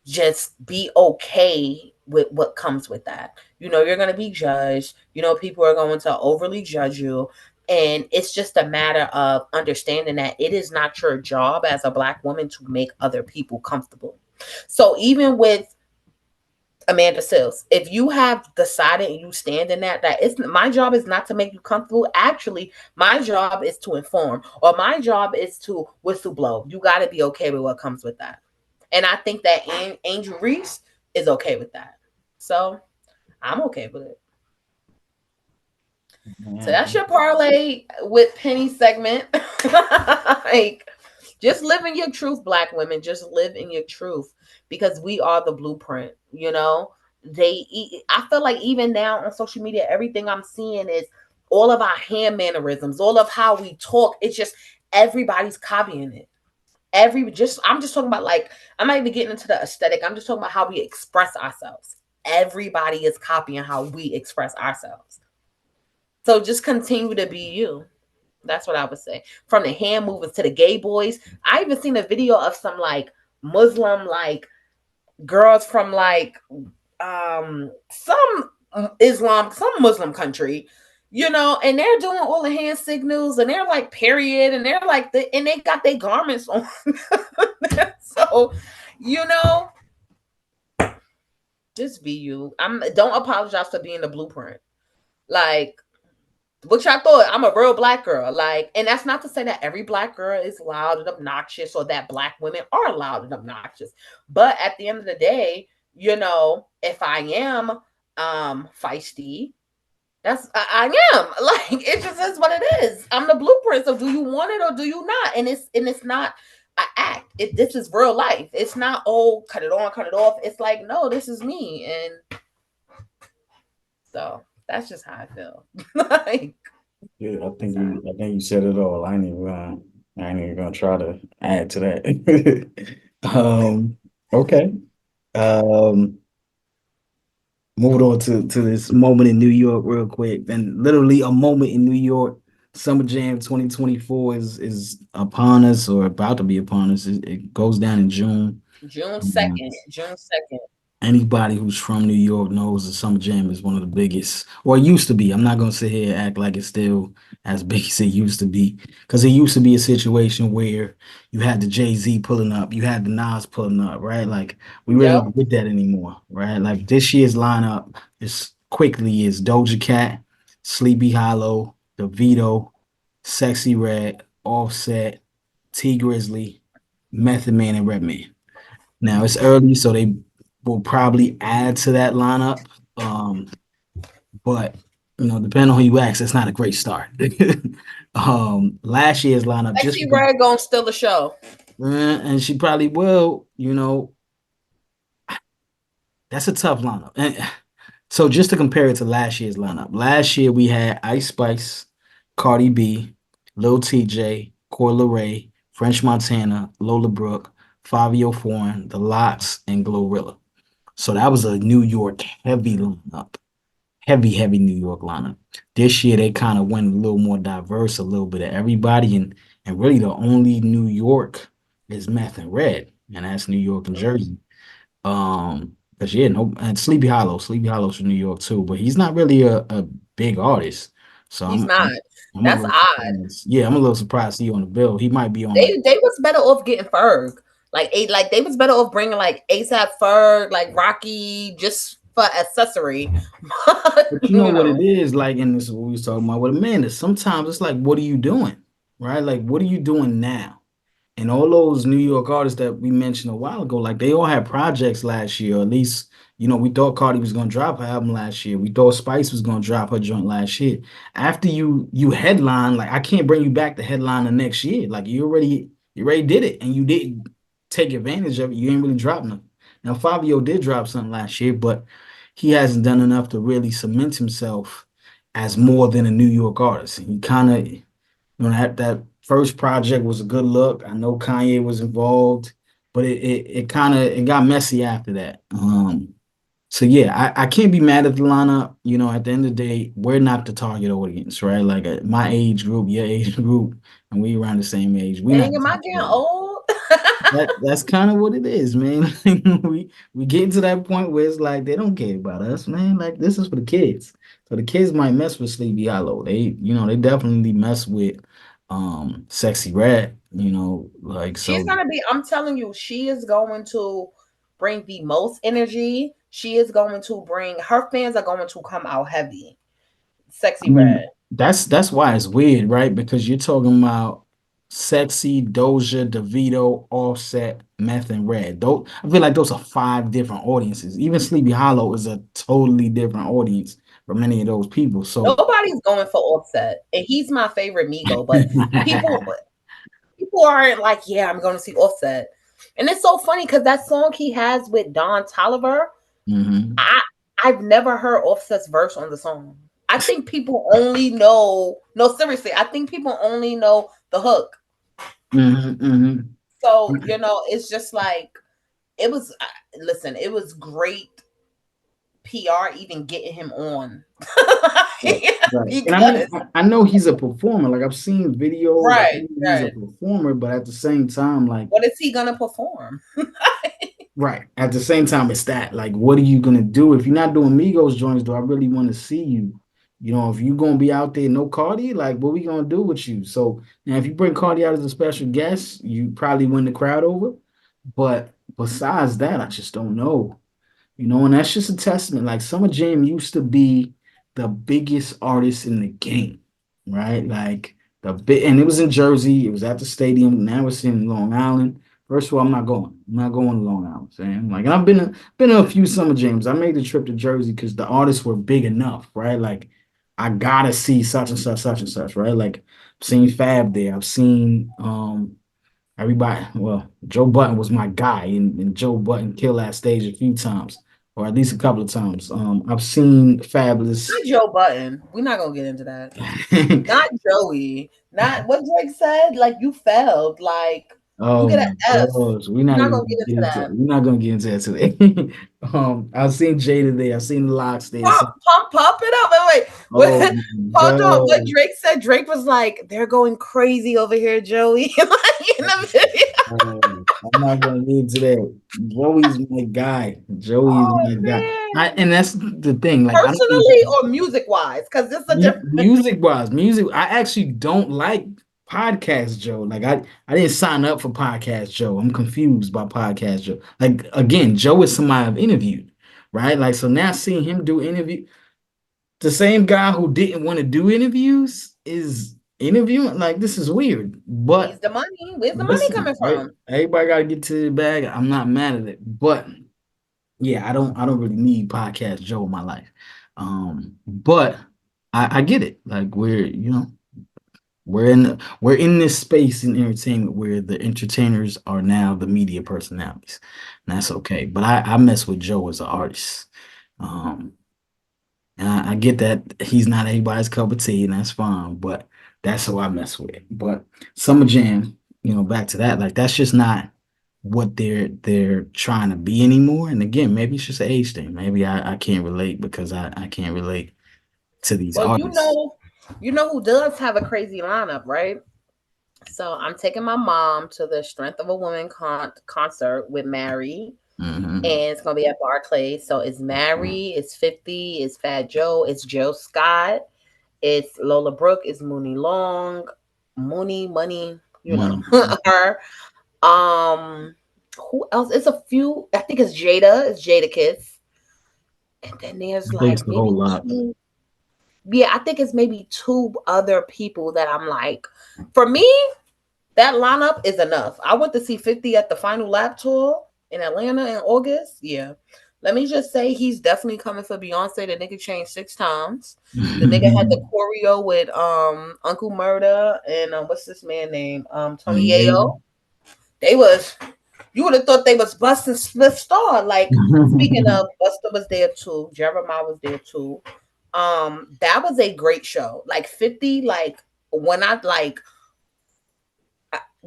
just be okay with what comes with that. You're going to be judged. People are going to overly judge you. And it's just a matter of understanding that it is not your job as a black woman to make other people comfortable. So even with Amanda Sills, if you have decided and you stand in that it's my job is not to make you comfortable. Actually, my job is to inform, or my job is to whistleblow. You got to be okay with what comes with that. And I think that Angel Reese is okay with that. So I'm okay with it. So that's Man, your parlay with Penny segment. Like, just live in your truth, black women. Just live in your truth because we are the blueprint. You know, I feel like even now on social media, everything I'm seeing is all of our hand mannerisms, all of how we talk. It's just everybody's copying it. I'm just talking about, like, I'm not even getting into the aesthetic. I'm just talking about how we express ourselves. Everybody is copying how we express ourselves. So just continue to be you. That's what I would say. From the hand movements to the gay boys. I even seen a video of some like Muslim like girls from like some some Muslim country, and they're doing all the hand signals and they're like period and they're like and they got their garments on. So, you know, just be you. Don't apologize for being the blueprint. Like, which I thought I'm a real black girl. Like, and that's not to say that every black girl is loud and obnoxious or that black women are loud and obnoxious. But at the end of the day, if I am feisty, I am. Like, it just is what it is. I'm the blueprint. So do you want it or do you not? And it's not an act. This is real life. It's not, oh, cut it on, cut it off. It's like, no, this is me. And so that's just how I feel. Like, yeah, so. I think you said it all. I ain't even gonna try to add to that. Okay. Um, moving on to this moment in New York real quick. And literally a moment in New York. Summer Jam 2024 is upon us or about to be upon us. It goes down in June. June Um, 2nd. June 2nd. Anybody who's from New York knows the Summer Jam is one of the biggest, or it used to be. I'm not gonna sit here and act like it's still as big as it used to be, because it used to be a situation where you had the Jay-Z pulling up, you had the Nas pulling up, right? Like we really Yep. don't get that anymore, right? Like this year's lineup is Doja Cat, Sleepy Hollow, DeVito, Sexy Red, Offset, T Grizzly, Method Man, and Redman. Now it's early, so they will probably add to that lineup. Um, but depending on who you ask, it's not a great start. Last year's lineup, just Sexy because, Red gonna steal the show. and she probably will. That's a tough lineup. And so just to compare it to last year's lineup, last year we had Ice Spice, Cardi B, Lil TJ, Coi Leray, French Montana, Lola Brooke, Fabio Foreign, The Lots, and Glorilla. So that was a New York heavy lineup, heavy New York lineup. This year they kind of went a little more diverse, a little bit of everybody, and really the only New York is Meth and Red, and that's New York and Mm, Jersey. Because yeah, no, and Sleepy Hollow's from New York too, but he's not really a big artist. So he's not. I'm a That's little odd. surprised. Yeah, I'm a little surprised to see on the bill. He might be on like. They was better off getting Ferg. Like they was better off bringing like ASAP Ferg, like Rocky, just for accessory. But But you know what it is like, and this is what we was talking about with Amanda. Sometimes it's like, what are you doing? Right? Like, what are you doing now? And all those New York artists that we mentioned a while ago, like they all had projects last year. Or at least, we thought Cardi was gonna drop her album last year. We thought Spice was gonna drop her joint last year. After you headline, like I can't bring you back to headline the next year. Like you already did it and you didn't take advantage of it. You ain't really dropped nothing. Now Fabio did drop something last year, but he hasn't done enough to really cement himself as more than a New York artist. He kind of, that first project was a good look. I know Kanye was involved, but it kind of it got messy after that. So yeah, I can't be mad at the lineup. At the end of the day, we're not the target audience, right? Like my age group, your age group, and we around the same age. We're not dang, the am I target getting audience. old? That's kind of what it is, man. We get to that point where it's like they don't care about us, man. Like this is for the kids. So the kids might mess with Sleepy Hollow. They definitely mess with Sexy Red, like She's so. gonna be. I'm telling you, she is going to bring the most energy. She is going to bring. Her fans are going to come out heavy. I Sexy Red. mean, that's why it's weird, right? Because you're talking about Sexy, Doja, DeVito, Offset, Meth, and Red. I feel like those are five different audiences. Even Sleepy Hollow is a totally different audience from any of those people. So Nobody's going for Offset, and he's my favorite Migo. But people people aren't like, yeah, I'm going to see Offset. And it's so funny because that song he has with Don Tolliver, mhm. I I've never heard Offset's verse on the song. I think people only know. No, seriously, I think people only know the hook. Mhm, mhm. So it's just like it was. Listen, it was great PR even getting him on Right, right. And I mean, because I know he's a performer. Like I've seen videos, I right, know he's a right. performer, but at the same time, like, What is he gonna perform? right. At the same time, it's that. Like, what are you gonna do? If you're not doing Migos joints, do I really want to see you? You know, if you're gonna be out there, no Cardi, like what we gonna do with you? So now if you bring Cardi out as a special guest, you probably win the crowd over. But besides that, I just don't know. You know, and that's just a testament. Like Summer Jam used to be the biggest artist in the game, right? Like the big, and it was in Jersey. It was at the stadium. Now it's in Long Island. First of all, I'm not going. I'm not going to Long Island, Sam. Like, and I've been to a few Summer Jams. I made the trip to Jersey because the artists were big enough, right? Like, I gotta see such and such, right? Like, I've seen Fab there. I've seen everybody, well, Joe Button was my guy, and Joe Button killed that stage a few times, or at least a couple of times. I've seen Fabulous. Not Joe Button. We're not gonna get into that. Not Joey. Not what Drake said. Like you failed. Like you Oh get an my F. gosh, we're We're not not even gonna gonna get get into into that. we're not gonna get into that today. I've seen Jada there, I've seen the Locks there. Pump, pump, pump it up. Wait, wait. Oh What, my hold on. What God. Drake said? Drake was like, "They're going crazy over here, Joey." Like in the video. I'm not gonna get into that. Joey's my guy. Joey's Oh my guy. man. And that's the thing. Like I don't Personally or music wise, because it's a different. Music wise, music. I actually don't like Podcast Joe. Like I didn't sign up for Podcast Joe. I'm confused by Podcast Joe. Like again, Joe is somebody I've interviewed, right? Like so now seeing him do interview, the same guy who didn't want to do interviews is interviewing. Like this is weird. But Needs the money. Where's the money listen, coming right? from? Everybody got to get to the bag. I'm not mad at it, but yeah, I don't really need Podcast Joe in my life. But I get it. Like we're in this space in entertainment where the entertainers are now the media personalities. And that's okay. But I mess with Joe as an artist. Um, and I get that he's not everybody's cup of tea, and that's fine, but that's who I mess with. But Summer Jam, back to that, like that's just not what they're trying to be anymore. And again, maybe it's just an age thing. Maybe I can't relate because I can't relate to these Well, artists. you know who does have a crazy lineup, right? So I'm taking my mom to the Strength of a Woman concert with Mary, Hmm. and it's gonna be at Barclays. So it's Mary, it's 50, it's Fat Joe, it's Joe Scott, it's Lola Brooke, it's Mooney Long, Mooney Money, Money. her. Who else? It's a few. I think it's Jada. It's Jada Kiss, and then there's It takes like a whole maybe lot. two. Yeah, I think it's maybe two other people that I'm like. For me, that lineup is enough. I went to see 50 at the Final Lap tour in Atlanta in August. Yeah. Let me just say he's definitely coming for Beyonce. The nigga changed 6 times. The nigga had the choreo with Uncle Murda and what's this man name? Tony Yeah. Yayo. They was you would have thought they was busting Smith Star. Like speaking of Buster was there too. Jeremiah was there too. That was a great show. Like 50, like when I like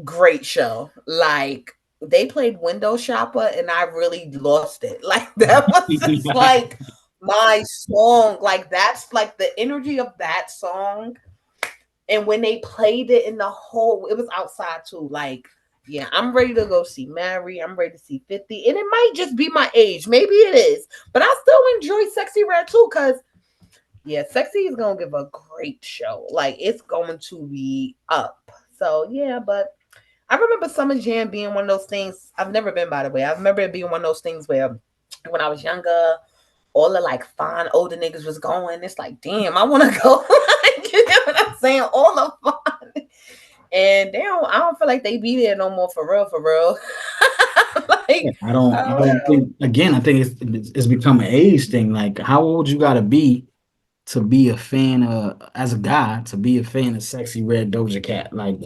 great show. Like they played Window Shopper and I really lost it. Like that was just like my song. Like that's like the energy of that song. And when they played it in the whole, it was outside too. Like, yeah, I'm ready to go see Mary. I'm ready to see 50. And it might just be my age. Maybe it is. But I still enjoy Sexy Red too, because yeah, Sexy is gonna give a great show. Like it's going to be up. So yeah, but I remember Summer Jam being one of those things. I've never been, by the way. I remember it being one of those things where when I was younger, all the like fine older niggas was going. It's like, damn, I want to go. Like, you know what I'm saying? All the fun. And I don't feel like they be there no more for real, for real. Yeah, Like, I don't think again, I think it's become an age thing. Like how old you gotta be to be a fan of, as a guy, to be a fan of Sexy Red Doja Cat. Like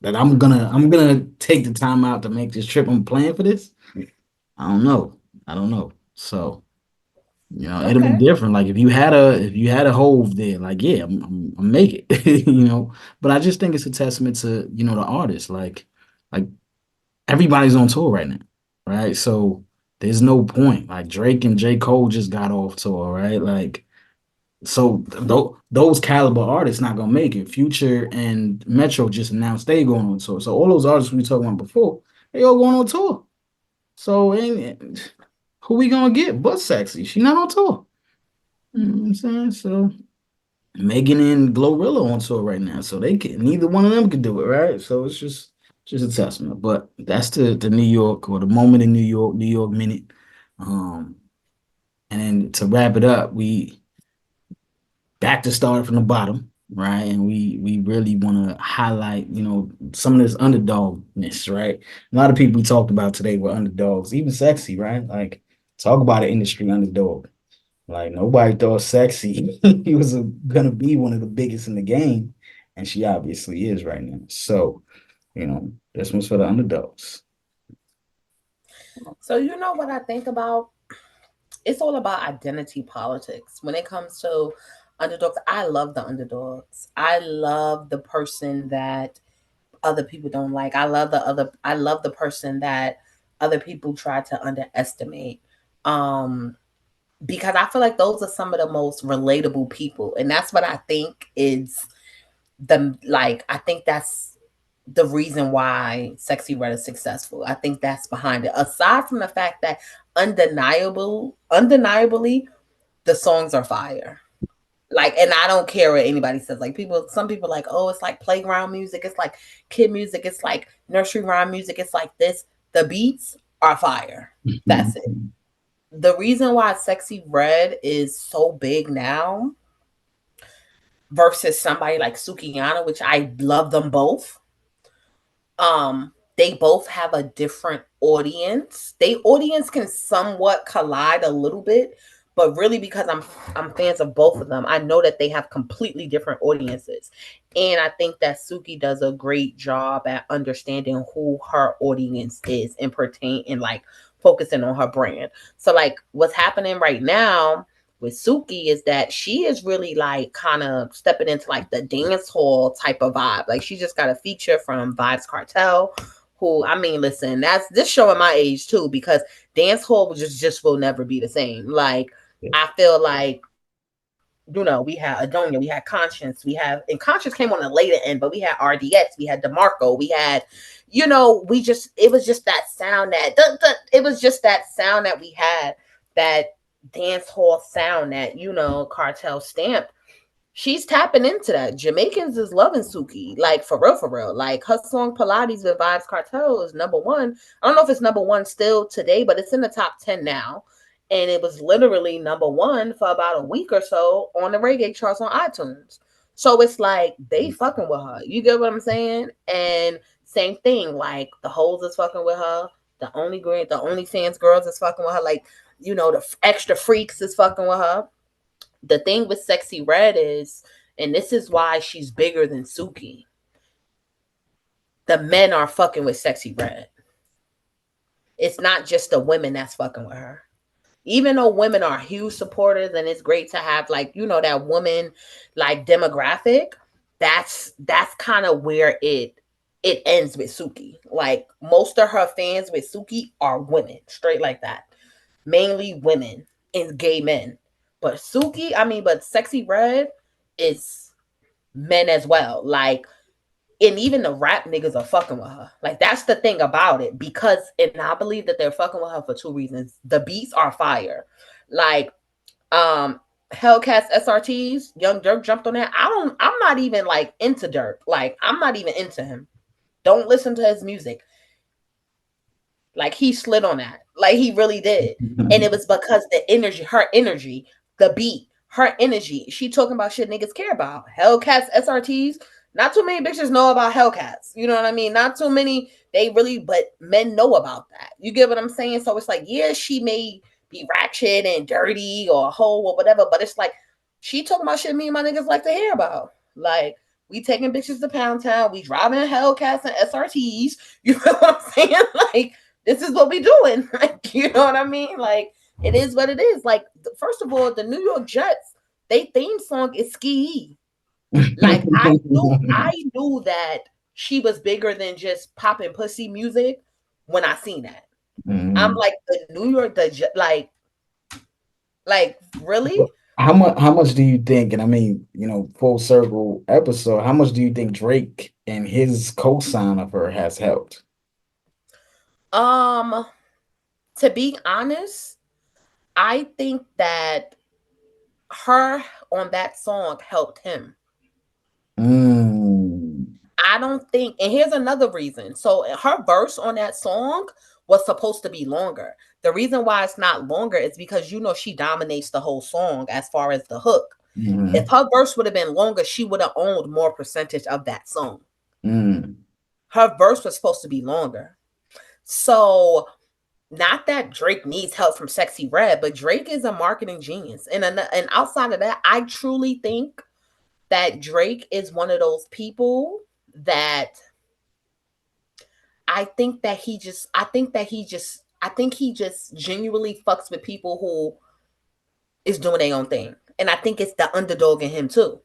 that I'm gonna take the time out to make this trip. I'm playing for this. I don't know. I don't know. So, it'll be Okay. different. Like if you had a Hove there, like yeah, I'm make it. But I just think it's a testament to, the artist. Like everybody's on tour right now, right? So there's no point. Like Drake and J. Cole just got off tour, right? Like so those caliber artists not gonna make it. Future and Metro just announced they going on tour. So all those artists we were talking about before, they all going on tour. So who we gonna get but Sexy? She not on tour. You know what I'm saying? So Megan and Glorilla on tour right now. So they can neither one of them can do it, right? So it's just a testament. But that's the New York or the moment in New York minute. Um, and then to wrap it up, we back to start from the bottom, right? And we really want to highlight, some of this underdogness, right? A lot of people we talked about today were underdogs, even Sexy, right? Like talk about an industry underdog. Like nobody thought Sexy he was gonna be one of the biggest in the game, and she obviously is right now. So, this one's for the underdogs. So you know what I think about? It's all about identity politics when it comes to underdogs. I love the underdogs. I love the person that other people don't like. I love the person that other people try to underestimate. Um because I feel like those are some of the most relatable people. And that's what I think is I think that's the reason why Sexy Red is successful. I think that's behind it. Aside from the fact that undeniably, the songs are fire. Like, and I don't care what anybody says. Like some people are like, oh, it's like playground music, it's like kid music, it's like nursery rhyme music, it's like this. The beats are fire. That's it. The reason why Sexy Red is so big now versus somebody like Sukiyana, which I love them both, they both have a different audience. They audience can somewhat collide a little bit, but really because I'm fans of both of them, I know that they have completely different audiences. And I think that Suki does a great job at understanding who her audience is and pertain and like focusing on her brand. So like what's happening right now with Suki is that she is really like kind of stepping into like the dance hall type of vibe. Like she just got a feature from Vibes Cartel, who I mean, listen, that's this showing my age too, because dance hall just will never be the same. Like I feel like we had Adonia, we had Conscience, and Conscience came on the later end, but we had RDX, we had DeMarco, we had, it was just that sound it was just that sound that we had, that dance hall sound that, Cartel stamped. She's tapping into that. Jamaicans is loving Suki, like for real, for real. Like her song Pilates with Vibes Cartel is number one. I don't know if it's number one still today, but it's in the top 10 now. And it was literally number one for about a week or so on the reggae charts on iTunes. So it's like they fucking with her. You get what I'm saying? And same thing, like the hoes is fucking with her. The only fans girls is fucking with her. Like, the extra freaks is fucking with her. The thing with Sexy Red is, and this is why she's bigger than Suki, the men are fucking with Sexy Red. It's not just the women that's fucking with her. Even though women are huge supporters and it's great to have like, that woman like demographic, that's kind of where it ends with Suki. Like most of her fans with Suki are women, straight like that. Mainly women and gay men. But Sexy Red is men as well. Like, and even the rap niggas are fucking with her. Like, that's the thing about it. Because, and I believe that they're fucking with her for two reasons. The beats are fire. Like, Hellcats SRTs, Young Dirk jumped on that. I'm not even like into Dirk. Like, I'm not even into him. Don't listen to his music. Like he slid on that. Like he really did. And it was because the energy, her energy, the beat, her energy. She talking about shit niggas care about. Hellcats, SRTs. Not too many bitches know about Hellcats. You know what I mean? Not too many. They really, but men know about that. You get what I'm saying? So it's like, yeah, she may be ratchet and dirty or a hoe or whatever, but it's like She talking about shit me and my niggas like to hear about. Like, we taking bitches to Pound Town, we driving Hellcats and SRTs. You know what I'm saying? Like, this is what we doing. Like, you know what I mean? Like, it is what it is. Like, first of all, the New York Jets, they theme song is Ski. Like, I knew that she was bigger than just popping pussy music when I seen that. I'm Mhm. like, the New York, like, really? How much do you think, and I mean, full circle episode, how much do you think Drake and his co-sign of her has helped? Um, to be honest, I think that her on that song helped him. Mm. I don't think, and here's another reason. So her verse on that song was supposed to be longer. The reason why it's not longer is because she dominates the whole song as far as the hook. If Mhm. her verse would have been longer, she would have owned more percentage of that song. Mm. Her verse was supposed to be longer. So not that Drake needs help from Sexy Red, but Drake is a marketing genius. And outside of that, I truly think that Drake is one of those people that I think he just genuinely fucks with people who is doing their own thing. And I think it's the underdog in him too.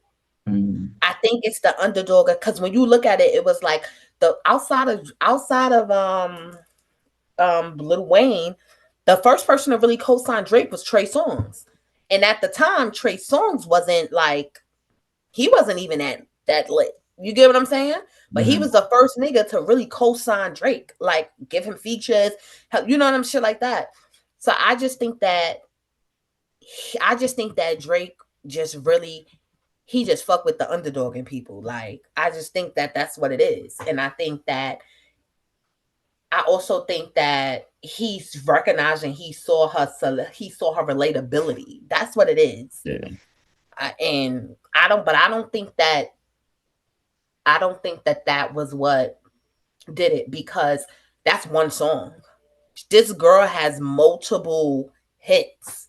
Mm. I think it's the underdog because when you look at it, it was like the outside of Lil Wayne, the first person to really co-sign Drake was Trey Songz. And at the time, Trey Songz wasn't like he wasn't even that lit. You get what I'm saying? But he was Mhm. the first nigga to really co-sign Drake, like give him features, you know what I'm shit like that. So I just think that Drake just really he just fuck with the underdog in people. Like I just think that that's what it is, and I also think that he's recognizing he saw her relatability. That's what it is. Yeah. And I don't think that that was what did it because that's one song. This girl has multiple hits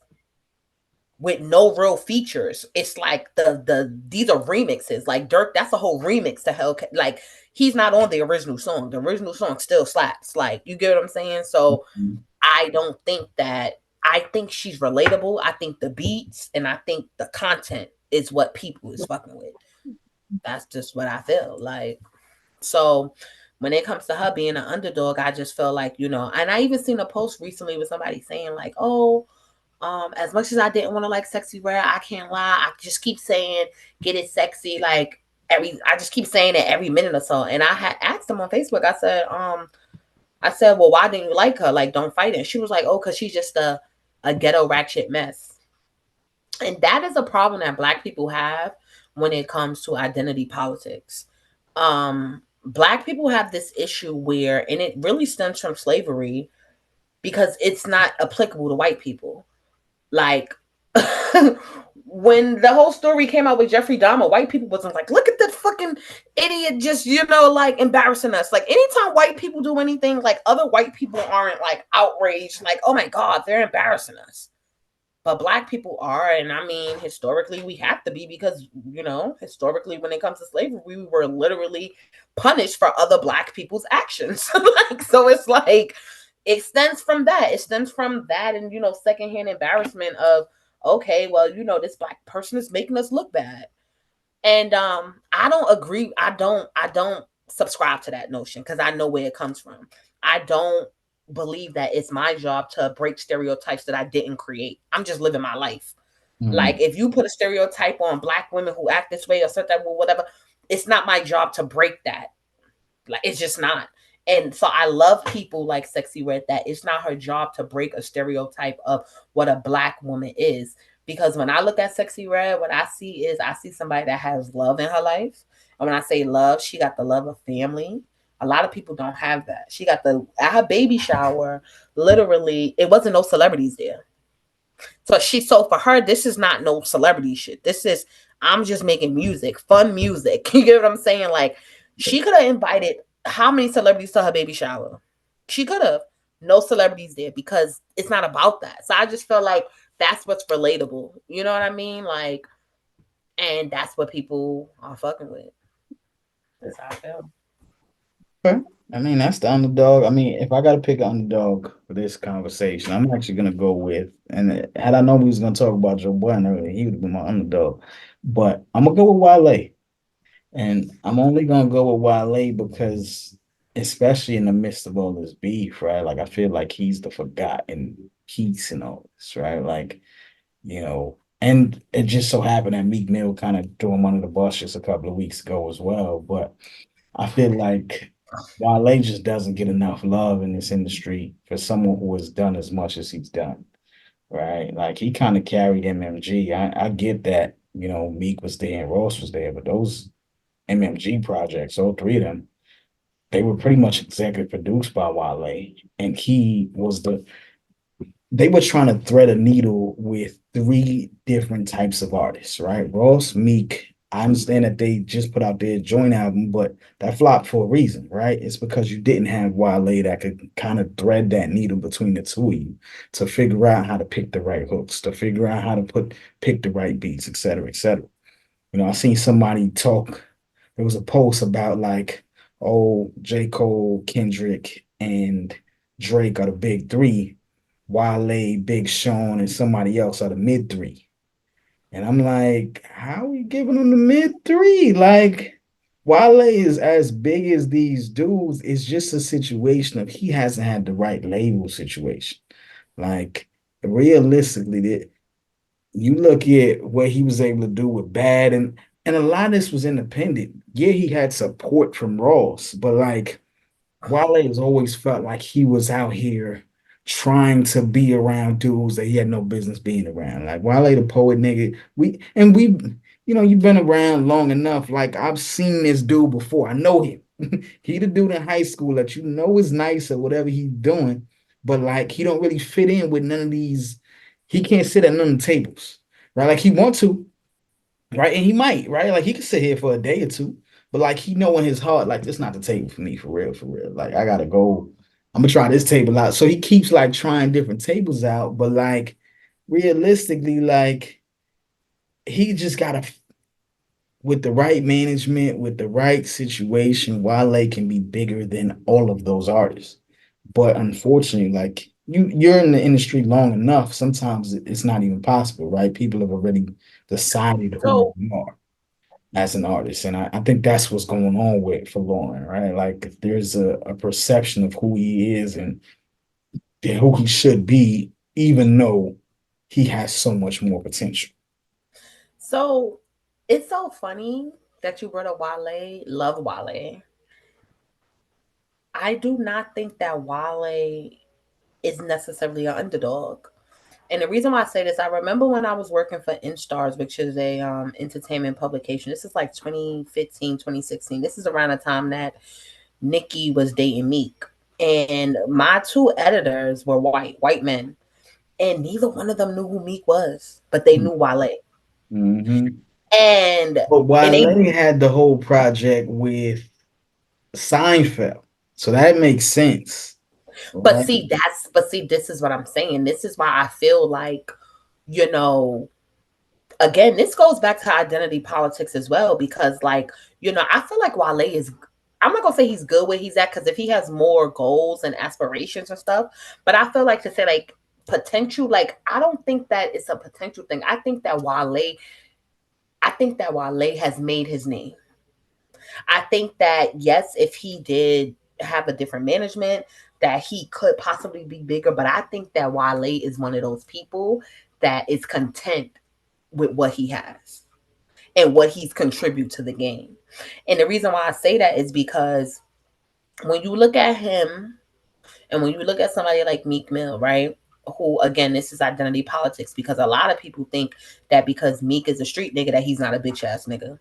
with no real features. It's like these are remixes. Like Dirk, that's a whole remix to Hellcat. Like he's not on the original song. The original song still slaps. Like you get what I'm saying? So Mhm. I don't think that I think she's relatable. I think the beats and I think the content is what people is fucking with. That's just what I feel. Like so when it comes to her being an underdog, I just feel like, and I even seen a post recently with somebody saying like, oh, as much as I didn't want to like Sexy Red, I can't lie. I just keep saying get it sexy like I just keep saying it every minute or so. And I had asked them on Facebook, I said, well, why didn't you like her? Like, don't fight it. And she was like, oh, because she's just a ghetto ratchet mess. And that is a problem that black people have when it comes to identity politics. Black people have this issue where, and it really stems from slavery because it's not applicable to white people. Like when the whole story came out with Jeffrey Dahmer, white people wasn't like, look at that fucking idiot just, like embarrassing us. Like anytime white people do anything, like other white people aren't like outraged, like, oh my God, they're embarrassing us. But black people are, and I mean, historically, we have to be because, historically, when it comes to slavery, we were literally punished for other black people's actions. Like, so it's like, it stems from that. It stems from that and, secondhand embarrassment of, okay, well, this black person is making us look bad. And I don't agree. I don't subscribe to that notion because I know where it comes from. I don't believe that it's my job to break stereotypes that I didn't create. I'm just living my life. Like Mhm. if you put a stereotype on black women who act this way or something or whatever, it's not my job to break that. Like it's just not. And so I love people like Sexy Red that it's not her job to break a stereotype of what a black woman is. Because when I look at Sexy Red, what I see somebody that has love in her life. And when I say love, she got the love of family. A lot of people don't have that. She got at her baby shower, literally, it wasn't no celebrities there. So for her, this is not no celebrity shit. This is I'm just making music, fun music. You get what I'm saying? Like she could have invited how many celebrities to her baby shower? She could have. No celebrities there because it's not about that. So I just feel like that's what's relatable. You know what I mean? Like and that's what people are fucking with. That's how I feel. Okay. I mean, that's the underdog. I mean, if I got to pick an underdog for this conversation, I'm actually gonna go with. And had I known we was gonna talk about Joe Budden earlier, he would have been my underdog. But I'm gonna go with Wale, and I'm only gonna go with Wale because, especially in the midst of all this beef, right? Like I feel like he's the forgotten piece in all this, right? Like and it just so happened that Meek Mill kind of threw him under the bus just a couple of weeks ago as well. But I feel like Wale just doesn't get enough love in this industry for someone who has done as much as he's done, right? Like he kind of carried MMG. I get that, Meek was there and Ross was there, but those MMG projects, all three of them, they were pretty much executive produced by Wale. And he was they were trying to thread a needle with three different types of artists, right? Ross, Meek. I understand that they just put out their joint album, but that flopped for a reason, right? It's because you didn't have Wale that could kind of thread that needle between the two of you to figure out how to pick the right hooks, to figure out how to pick the right beats, et cetera, et cetera. I seen somebody talk. There was a post about like, oh, J. Cole, Kendrick, and Drake are the big three. Wale, Big Sean, and somebody else are the mid three. And I'm like, how are we giving them the mid three? Like, Wale is as big as these dudes. It's just a situation of he hasn't had the right label situation. Like, realistically, you look at what he was able to do with Bad, and a lot of this was independent. Yeah, he had support from Ross, but like Wale has always felt like he was out here trying to be around dudes that he had no business being around. Like Wale the poet nigga, you've been around long enough. Like I've seen this dude before. I know him. He the dude in high school that is nice or whatever he's doing, but like he don't really fit in with none of these. He can't sit at none of the tables, right? Like he want to, right? And he might, right? Like he could sit here for a day or two, but like he know in his heart, like this not the table for me, for real, for real. Like I gotta go. I'm gonna try this table out. So he keeps like trying different tables out, but like realistically, like he just gotta with the right management, with the right situation, Wale can be bigger than all of those artists. But unfortunately, like you're in the industry long enough, sometimes it's not even possible, right? People have already decided who So, you are as an artist. And I think that's what's going on with for Lauren, right? Like there's a perception of who he is and who he should be, even though he has so much more potential. so it's so funny that you brought up Wale. Love Wale. I do not think that Wale is necessarily an underdog. And the reason why I say this, I remember when I was working for InStars, which is a entertainment publication. This is like 2015, 2016. This is around the time that Nicki was dating Meek. And my two editors were white men. And neither one of them knew who Meek was, but they knew Wale. Mm-hmm. And But and they Wale had the whole project with Seinfeld, so that makes sense, but right? see that's but see this is what I'm saying. This is why I feel like, you know, again, this goes back to identity politics as well because, like, I feel like Wale is. I'm not gonna say he's good where he's at because if he has more goals and aspirations and stuff, but I feel like to say like potential, like I don't think that it's a potential thing. I think that Wale has made his name. I think that yes, if he did have a different management, that he could possibly be bigger. But I think that Wale is one of those people that is content with what he has and what he's contribute to the game. And the reason why I say that is because when you look at him and when you look at somebody like Meek Mill, right? Who again, this is identity politics because a lot of people think that because Meek is a street nigga that he's not a bitch ass nigga.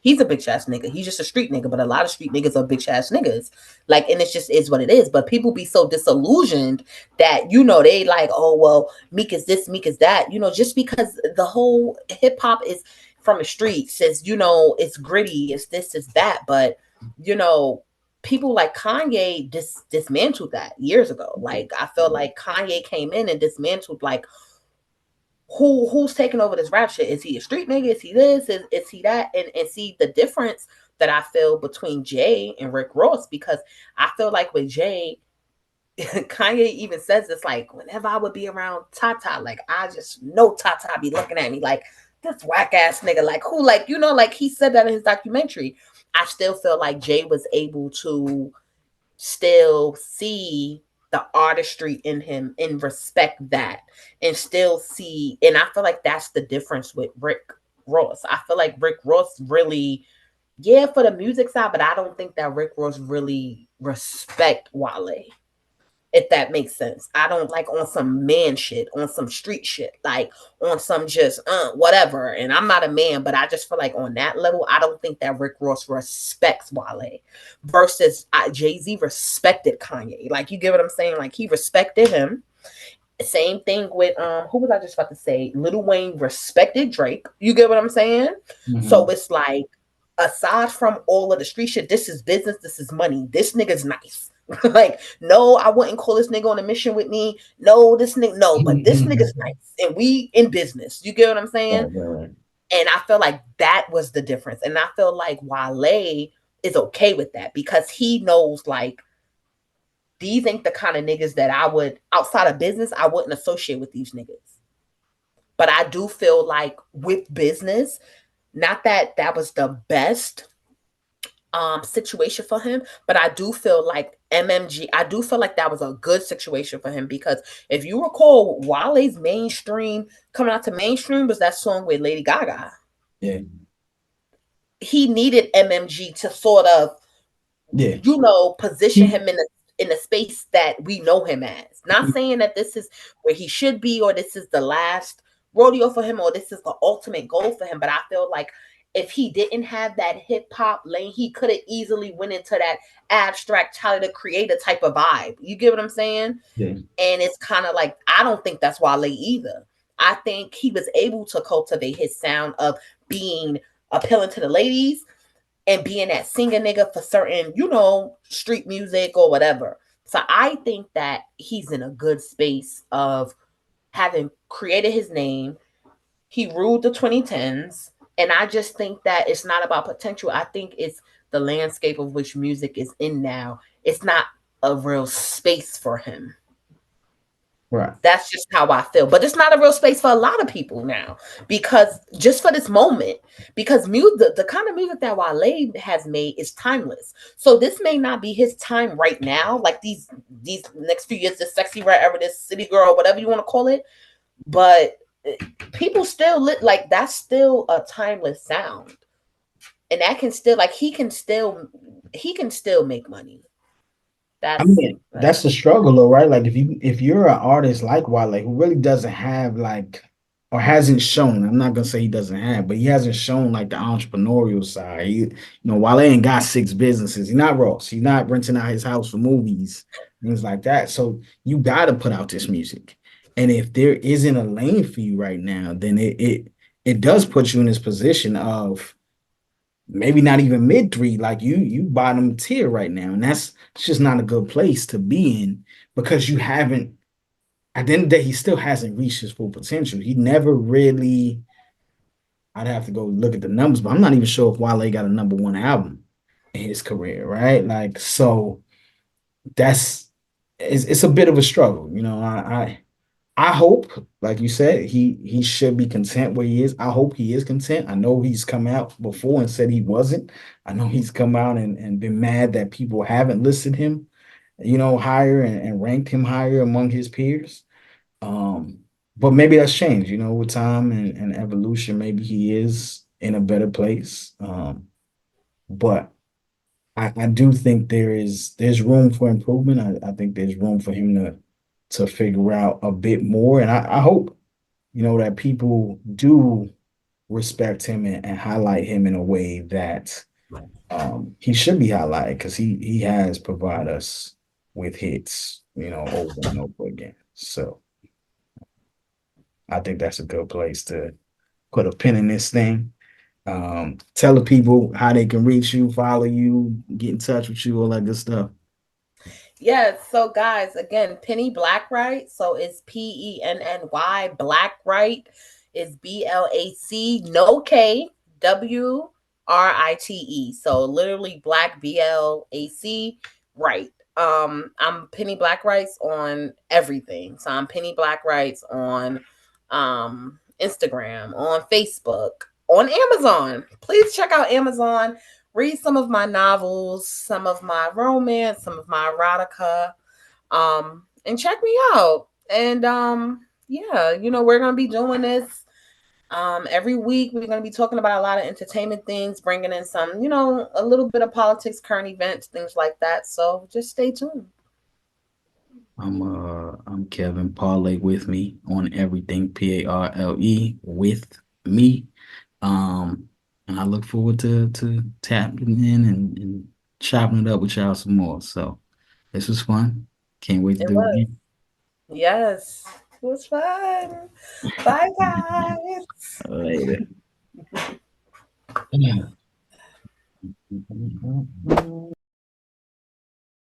He's a bitch ass nigga. He's just a street nigga, but a lot of street niggas are bitch ass niggas. Like, and it's just is what it is. But people be so disillusioned that they like, oh well, Meek is this, Meek is that. Just because the whole hip hop is from the streets, says it's gritty, it's this, it's that. But you know, people like Kanye dismantled that years ago. Like, I felt like Kanye came in and dismantled like who's taking over this rap shit? Is he a street nigga? Is he this? Is he that? And see the difference that I feel between Jay and Rick Ross, because I feel like with Jay, Kanye even says this, like, whenever I would be around Tata, like I just know Tata be looking at me like this whack ass nigga, like who, like, you know, like he said that in his documentary. I still feel like Jay was able to still see the artistry in him and respect that, and still see, and I feel like that's the difference with Rick Ross. I feel like Rick Ross really, yeah, for the music side, but I don't think that Rick Ross really respect Wale, if that makes sense. I don't, like, on some man shit, on some street shit, like on some just whatever. And I'm not a man, but I just feel like on that level, I don't think that Rick Ross respects Wale versus Jay-Z respected Kanye. Like, you get what I'm saying? Like, he respected him. Same thing with who was I just about to say? Lil Wayne respected Drake. You get what I'm saying? So Mhm. it's like, aside from all of the street shit, this is business, this is money. This nigga's nice. Like, no, I wouldn't call this nigga on a mission with me. No, this nigga, no, but this nigga's nice. And we in business. You get what I'm saying? Right, right, right. And I feel like that was the difference. And I feel like Wale is okay with that because he knows, like, these ain't the kind of niggas that I would, outside of business, I wouldn't associate with these niggas. But I do feel like with business, not that that was the best situation for him, but I do feel like MMG, I do feel like that was a good situation for him because if you recall, Wale's mainstream, coming out to mainstream, was that song with Lady Gaga. Yeah, He needed MMG to sort of, yeah. you know, position He, him in the space that we know him as. Not saying that this is where he should be, or this is the last rodeo for him, or this is the ultimate goal for him. But I feel like if he didn't have that hip hop lane, he could have easily went into that abstract Tyler the Creator type of vibe. You get what I'm saying? yeah, And it's kind of like, I don't think that's Wale either. I think he was able to cultivate his sound of being appealing to the ladies and being that singer nigga for certain, you know, street music or whatever. So I think that he's in a good space of having created his name. He ruled the 2010s. And I just think that it's not about potential. I think it's the landscape of which music is in now. It's not a real space for him. right. That's just how I feel. But it's not a real space for a lot of people now because just for this moment, because music, the kind of music that Wale has made is timeless. So this may not be his time right now, like these next few years, this sexy red era, this city girl, whatever you want to call it. But people still like that's still a timeless sound, and that can still, like, he can still make money. I That's mean, that's the struggle though, right? Like if you're an artist like Wale who really doesn't have like or hasn't shown, I'm not gonna say he doesn't have, but he hasn't shown like the entrepreneurial side. Wale ain't got six businesses. He's not Ross. He's not renting out his house for movies, things like that. So you gotta put out this music. And if there isn't a lane for you right now, then it does put you in this position of maybe not even mid three, like you bottom tier right now, and that's it's just not a good place to be in because you haven't. At the end of the day, he still hasn't reached his full potential. He never really. I'd have to go look at the numbers, but I'm not even sure if Wale got a number one album in his career, right? Like so, that's it's a bit of a struggle, I hope, like you said, he should be content where he is. I hope he is content. I know he's come out before and said he wasn't. I know he's come out and been mad that people haven't listed him, higher and ranked him higher among his peers. Um, but maybe that's changed, with time and evolution. Maybe he is in a better place. But I do think there's room for improvement. I think there's room for him to figure out a bit more. And I hope that people do respect him and highlight him in a way that he should be highlighted because he has provided us with hits, over and over again. So I think that's a good place to put a pin in this thing. Tell the people how they can reach you, follow you, get in touch with you, all that good stuff. Yes, so guys, again, Penny Blackwright. So it's Penny Blackwright is BLAC no KWRITE. So literally Black BLAC right. I'm Penny Blackwrights on everything. So I'm Penny Blackwrights on Instagram, on Facebook, on Amazon. Please check out Amazon, read some of my novels, some of my romance, some of my erotica, and check me out. And yeah, we're gonna be doing this every week. We're gonna be talking about a lot of entertainment things, bringing in some, a little bit of politics, current events, things like that. So just stay tuned. I'm Kevin Parle with me on everything, Parle with me. Um and I look forward to tapping in and chopping it up with y'all some more. So this was fun. Can't wait to It do it was. again. Yes. It was fun. Bye guys. Later.